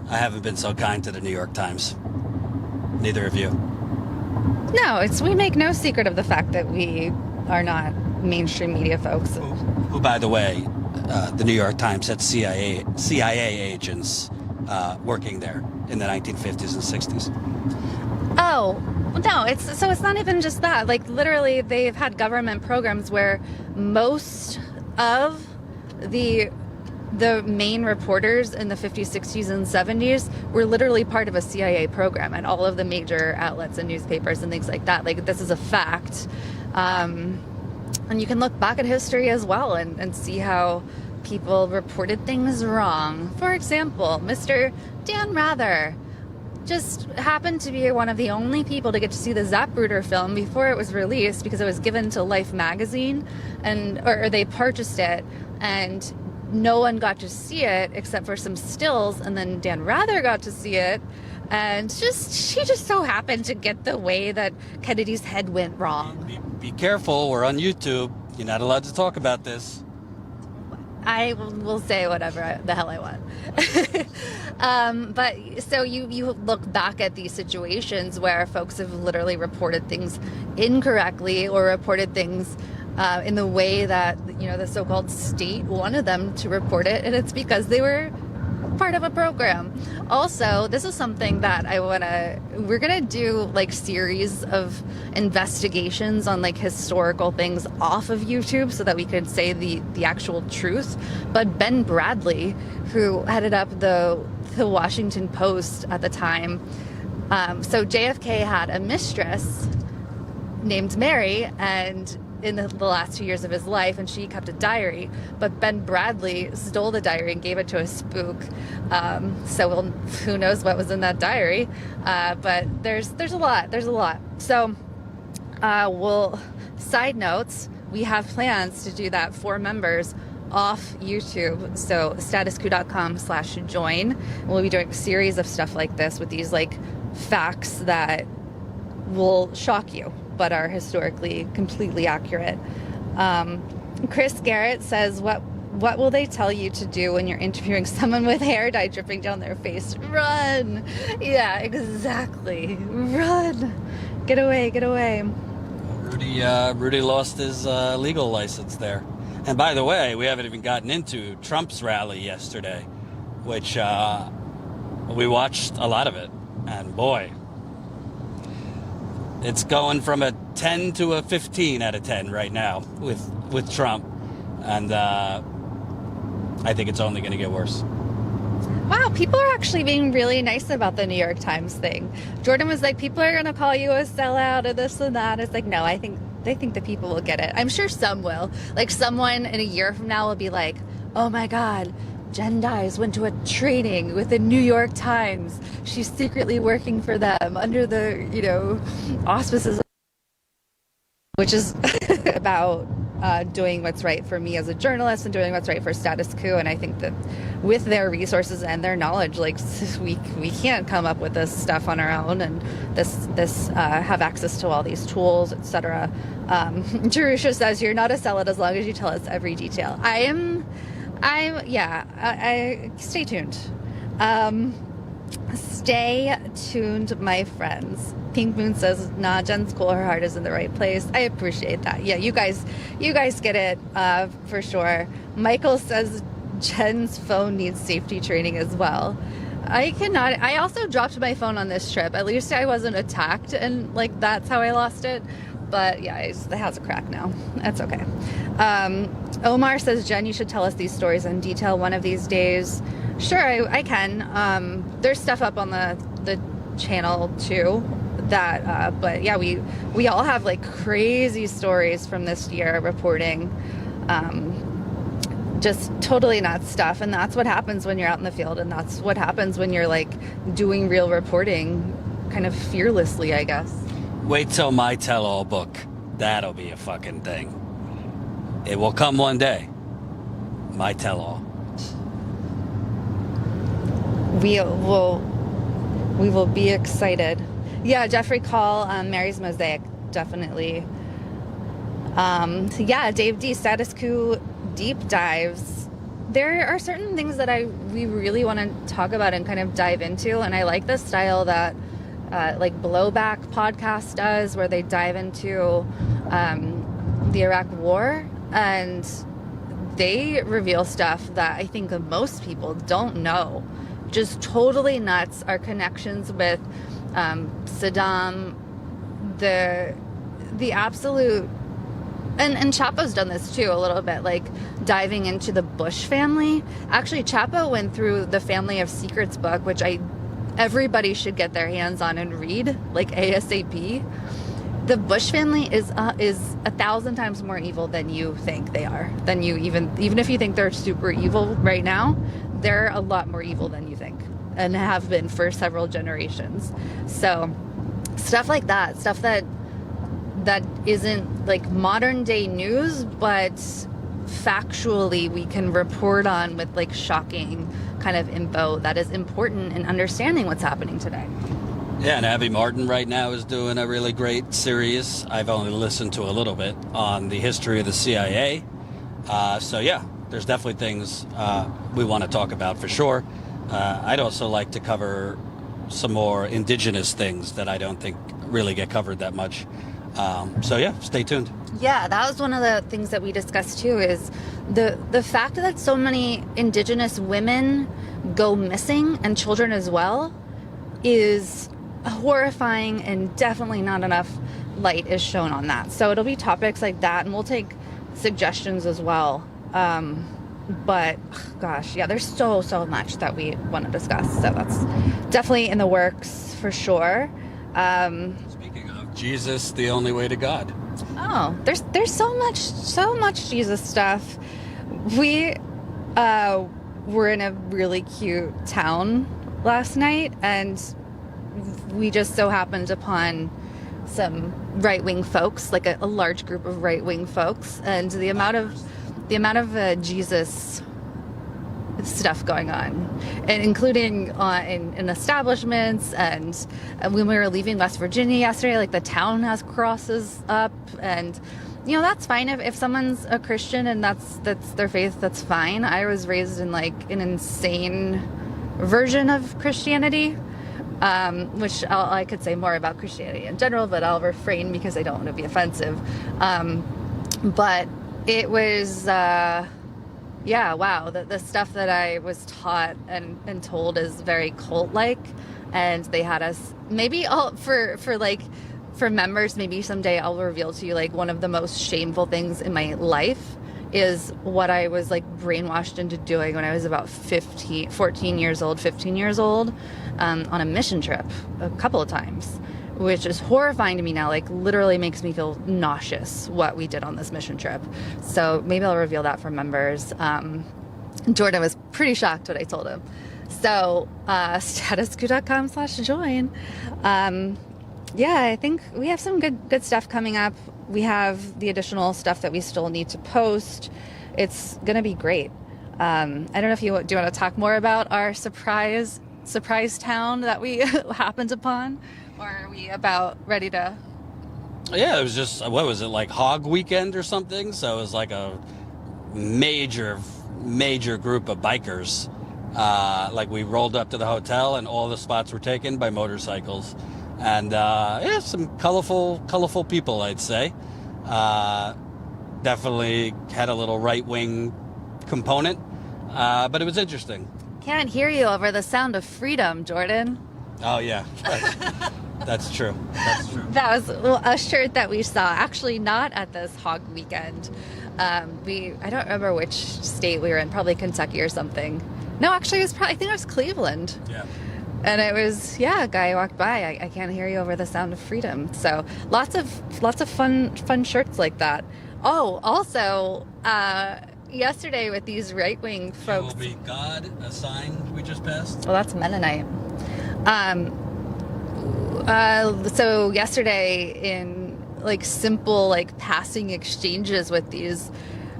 I haven't been so kind to the New York Times. Neither of you.
No, we make no secret of the fact that we are not mainstream media folks.
Who by the way, the New York Times had CIA agents working there in the 1950s and 60s.
Oh, no, it's not even just that. Like literally they've had government programs where most of the main reporters in the 50s, 60s, and 70s were literally part of a CIA program at all of the major outlets and newspapers and things like that. Like, this is a fact. And you can look back at history as well and see how people reported things wrong. For example, Mr. Dan Rather just happened to be one of the only people to get to see the Zapruder film before it was released, because it was given to Life magazine, or they purchased it, and no one got to see it except for some stills, and then Dan Rather got to see it, and she just so happened to get the way that Kennedy's head went wrong.
Be careful, we're on YouTube. You're not allowed to talk about this.
I will say whatever the hell I want. But so you look back at these situations where folks have literally reported things incorrectly, or reported things in the way that the so-called state wanted them to report it, and it's because they were part of a program. Also, this is something that we're gonna do like series of investigations on like historical things off of YouTube, so that we could say the actual truth. But Ben Bradley, who headed up the Washington Post at the time, so JFK had a mistress named Mary, and in the last 2 years of his life, and she kept a diary, but Ben Bradley stole the diary and gave it to a spook. So who knows what was in that diary? But there's a lot. So side notes, we have plans to do that for members off YouTube. So statuscoop.com/join. We'll be doing a series of stuff like this with these like facts that will shock you, but are historically completely accurate. Chris Garrett says, what will they tell you to do when you're interviewing someone with hair dye dripping down their face? Run! Yeah, exactly. Run! Get away.
Rudy lost his legal license there. And by the way, we haven't even gotten into Trump's rally yesterday, which we watched a lot of it. And boy, it's going from a 10 to a 15 out of 10 right now with Trump. And I think it's only going to get worse.
Wow, people are actually being really nice about the New York Times thing. Jordan was like, people are going to call you a sellout or this and that. It's like, no, they think the people will get it. I'm sure some will. Like someone in a year from now will be like, oh my God, Jenn Dyes went to a training with the New York Times. She's secretly working for them under the, auspices, which is about doing what's right for me as a journalist and doing what's right for Statuscoop. And I think that with their resources and their knowledge, like we can't come up with this stuff on our own, and this have access to all these tools, etc. Jerusha says you're not a sellout as long as you tell us every detail. I stay tuned. Stay tuned, my friends. Pink Moon says, nah, Jen's cool. Her heart is in the right place. I appreciate that. Yeah, you guys get it for sure. Michael says Jen's phone needs safety training as well. I also dropped my phone on this trip. At least I wasn't attacked, and like that's how I lost it. But yeah, it has a crack now. That's okay. Omar says, Jenn, you should tell us these stories in detail one of these days. Sure, I can. There's stuff up on the channel too. But yeah, we all have like crazy stories from this year reporting, just totally nuts stuff. And that's what happens when you're out in the field, and that's what happens when you're like doing real reporting kind of fearlessly, I guess.
Wait till my tell-all book. That'll be a fucking thing. It will come one day. My tell-all.
We will be excited. Yeah, Jeffrey Call, Mary's Mosaic, definitely. Yeah, Dave D, Statuscoop deep dives. There are certain things that we really want to talk about and kind of dive into, and I like the style that like Blowback podcast does, where they dive into the Iraq War, and they reveal stuff that I think most people don't know. Just totally nuts. Our connections with Saddam, the absolute, and Chapo's done this too a little bit, like diving into the Bush family. Actually, Chapo went through the Family of Secrets book, which everybody should get their hands on and read, like ASAP. The Bush family is 1,000 times more evil than you think they are. Than you even if you think they're super evil right now, they're a lot more evil than you think, and have been for several generations. So stuff like that, stuff that isn't like modern day news, but factually we can report on with like shocking kind of info that is important in understanding what's happening today.
Yeah, and Abby Martin right now is doing a really great series. I've only listened to a little bit on the history of the CIA. So yeah, there's definitely things we want to talk about for sure. I'd also like to cover some more indigenous things that I don't think really get covered that much. So yeah, stay tuned.
Yeah, that was one of the things that we discussed too, is the fact that so many indigenous women go missing, and children as well, is horrifying, and definitely not enough light is shown on that. So it'll be topics like that, and we'll take suggestions as well. But gosh, yeah, there's so much that we want to discuss. So that's definitely in the works for sure.
Speaking of Jesus, the only way to God.
Oh, there's so much Jesus stuff. We were in a really cute town last night, and we just so happened upon some right-wing folks, like a large group of right-wing folks, and the amount of Jesus stuff going on, and including in establishments, and when we were leaving West Virginia yesterday, like the town has crosses up, and you know, that's fine if someone's a Christian and that's their faith, that's fine. I was raised in like an insane version of Christianity, which I could say more about Christianity in general, but I'll refrain because I don't want to be offensive. But it was, yeah, wow. The stuff that I was taught and told is very cult-like, and they had us, maybe for members, maybe someday I'll reveal to you like one of the most shameful things in my life is what I was like brainwashed into doing when I was about 15 years old, on a mission trip a couple of times, which is horrifying to me now, like literally makes me feel nauseous what we did on this mission trip. So maybe I'll reveal that for members. Jordan was pretty shocked when I told him. So statuscoop.com/join. Yeah, I think we have some good stuff coming up. We have the additional stuff that we still need to post. It's gonna be great. I don't know if do you want to talk more about our surprise town that we happened upon, or are we about ready to?
Yeah, it was just, what was it, like Hog Weekend or something? So it was like a major group of bikers. Like we rolled up to the hotel and all the spots were taken by motorcycles. And yeah, some colorful people, I'd say. Definitely had a little right-wing component, but it was interesting.
Can't hear you over the sound of freedom, Jordan.
Oh, yeah. That's true. That's true.
That was a shirt that we saw. Actually, not at this Hog Weekend. I don't remember which state we were in. Probably Kentucky or something. No, actually, I think it was Cleveland.
Yeah.
And it was, a guy walked by. I can't hear you over the sound of freedom. So lots of fun shirts like that. Oh, also, yesterday with these right-wing folks.
You will be God, a sign we just passed.
Well, that's Mennonite. So yesterday in like simple like passing exchanges with these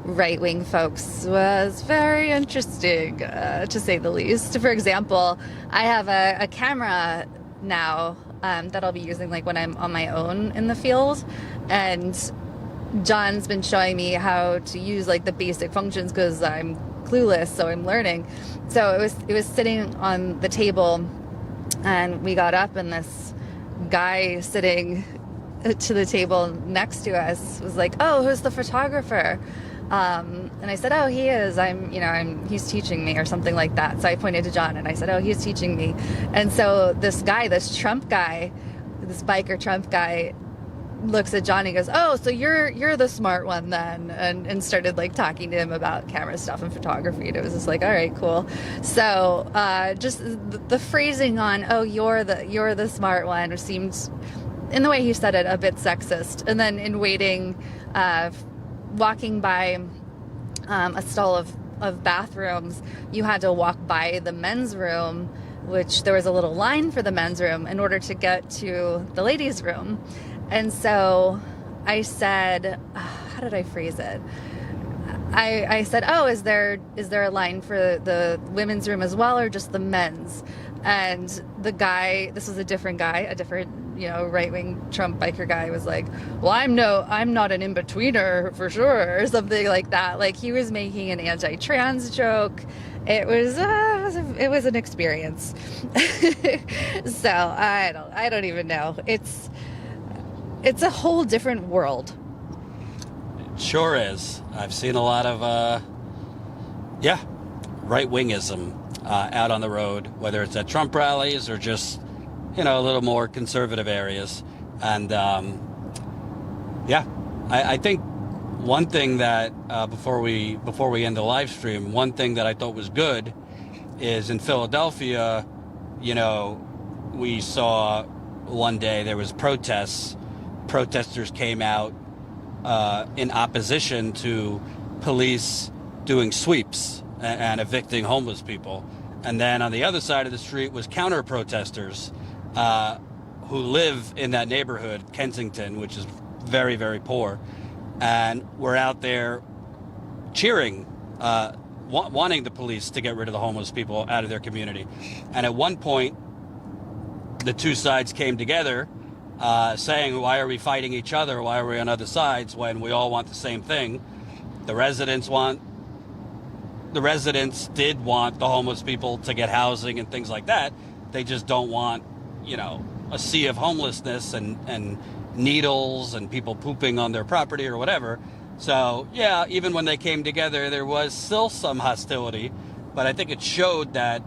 right-wing folks was very interesting, to say the least. For example, I have a camera now that I'll be using like when I'm on my own in the field, and John's been showing me how to use like the basic functions because I'm clueless, so I'm learning. So it was sitting on the table, and we got up, and this guy sitting to the table next to us was like, "Oh, who's the photographer?" And I said, "Oh, he is. He's teaching me," or something like that. So I pointed to John and I said, "Oh, he's teaching me." And so this Trump guy, this biker Trump guy, looks at John and goes, "Oh, so you're the smart one then," and started like talking to him about camera stuff and photography. And it was just like, all right, cool. So just the phrasing on, "Oh, you're the smart one," seemed, in the way he said it, a bit sexist. And then in waiting, walking by a stall of bathrooms, you had to walk by the men's room, which there was a little line for the men's room in order to get to the ladies' room. And so I said, how did I phrase it? I said, "Oh, is there a line for the women's room as well, or just the men's?" And the guy, this was a different guy, a different, right-wing Trump biker guy, was like, "Well, I'm not an in-betweener for sure," or something like that. Like he was making an anti-trans joke. It was an experience. So I don't even know. It's a whole different world.
It sure is. I've seen a lot of right-wingism out on the road, whether it's at Trump rallies or just a little more conservative areas. And I think one thing that before we end the live stream, one thing that I thought was good is in Philadelphia, we saw one day there was protests. Protesters came out in opposition to police doing sweeps and evicting homeless people. And then on the other side of the street was counter protesters who live in that neighborhood, Kensington, which is very, very poor. And we're out there cheering, wanting the police to get rid of the homeless people out of their community. And at one point, the two sides came together saying, "Why are we fighting each other? Why are we on other sides when we all want the same thing?" The residents did want the homeless people to get housing and things like that. They just don't want, a sea of homelessness and needles and people pooping on their property or whatever. So, yeah, even when they came together, there was still some hostility. But I think it showed that,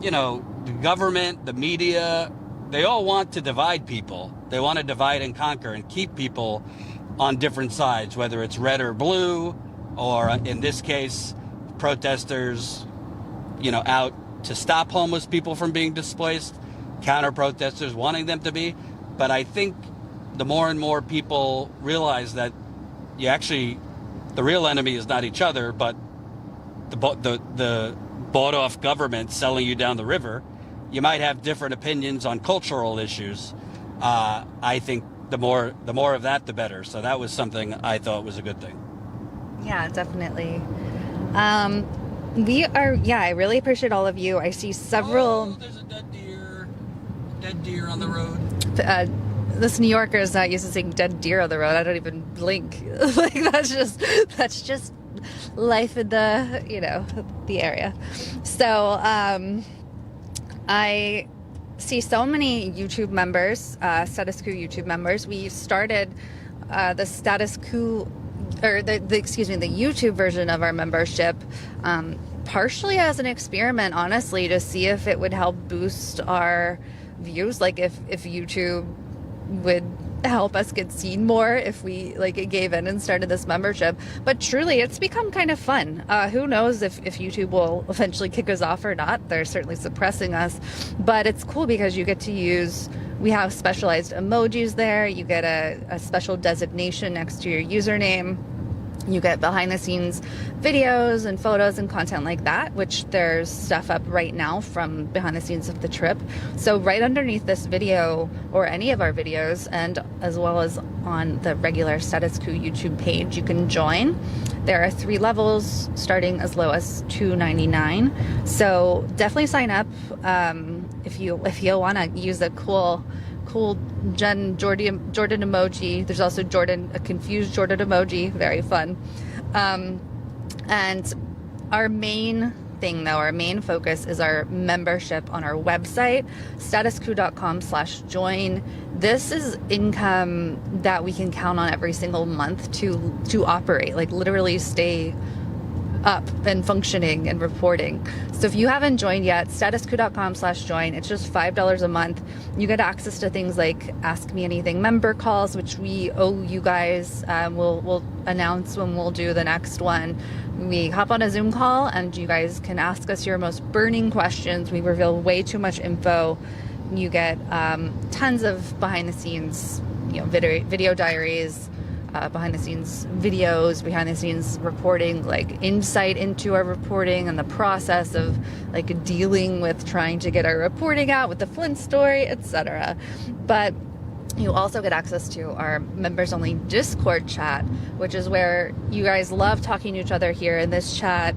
the government, the media, they all want to divide people. They want to divide and conquer and keep people on different sides, whether it's red or blue, or in this case, protesters, out to stop homeless people from being displaced, counter protesters wanting them to be. But I think the more and more people realize that the real enemy is not each other, but the bought off government selling you down the river. You might have different opinions on cultural issues, I think the more of that, the better. So that was something I thought was a good thing.
Yeah, definitely. I really appreciate all of you. I see several.
Oh, there's a dead deer on the road.
This New Yorker is not used to seeing dead deer on the road. I don't even blink. Like that's just life in the area. So I see so many YouTube members, Statuscoop YouTube members. We started the Statuscoop, or the YouTube version of our membership, partially as an experiment, honestly, to see if it would help boost our views, like if YouTube would help us get seen more if we gave in and started this membership. But truly, it's become kind of fun. Who knows if YouTube will eventually kick us off or not. They're certainly suppressing us, but it's cool because you get to use, we have specialized emojis there. You get a special designation next to your username. You get behind the scenes videos and photos and content like that, which there's stuff up right now from behind the scenes of the trip. So right underneath this video, or any of our videos, and as well as on the regular Statuscoop YouTube page, you can join. There are 3 levels starting as low as $2.99. So definitely sign up if you want to use a cool Jenn Jordan emoji. There's also a confused Jordan emoji, very fun. And our main thing, though, our main focus is our membership on our website, statuscoop.com/join. This is income that we can count on every single month to operate, like literally stay up and functioning and reporting. So if you haven't joined yet, statuscoop.com/join. It's just $5 a month. You get access to things like Ask Me Anything member calls, which we owe you guys. We'll announce when we'll do the next one. We hop on a Zoom call and you guys can ask us your most burning questions. We reveal way too much info. You get tons of behind the scenes, video diaries, behind the scenes videos, behind the scenes reporting, like insight into our reporting and the process of dealing with trying to get our reporting out with the Flint story, etc. But you also get access to our members only Discord chat, which is where you guys love talking to each other here in this chat,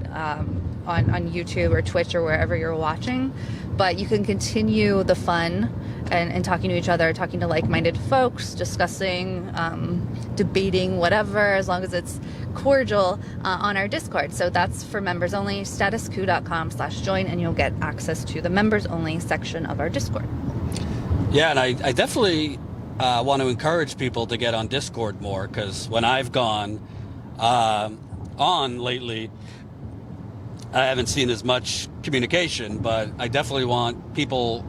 on YouTube or Twitch or wherever you're watching. But you can continue the fun and talking to each other, talking to like-minded folks, discussing, debating, whatever, as long as it's cordial, on our Discord. So that's for members only, statuscoop.com/join, and you'll get access to the members only section of our Discord.
Yeah, and I definitely want to encourage people to get on Discord more, because when I've gone on lately, I haven't seen as much communication, but I definitely want people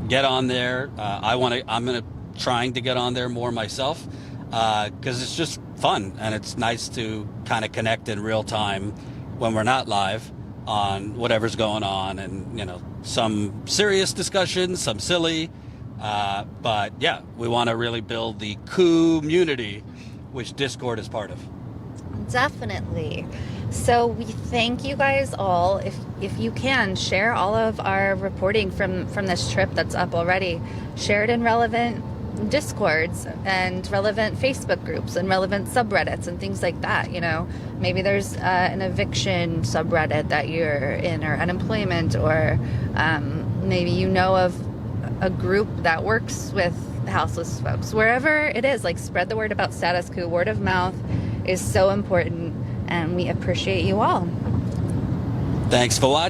get on there. I'm trying to get on there more myself, because it's just fun and it's nice to kind of connect in real time when we're not live on whatever's going on, and some serious discussions, some silly, but yeah, we want to really build the Coup community, which Discord is part of.
Definitely. So we thank you guys all. If you can, share all of our reporting from this trip that's up already. Share it in relevant Discords and relevant Facebook groups and relevant subreddits and things like that. Maybe there's an eviction subreddit that you're in, or unemployment, or maybe of a group that works with houseless folks. Wherever it is, spread the word about Statuscoop. Word of mouth is so important, and we appreciate you all.
Thanks for watching.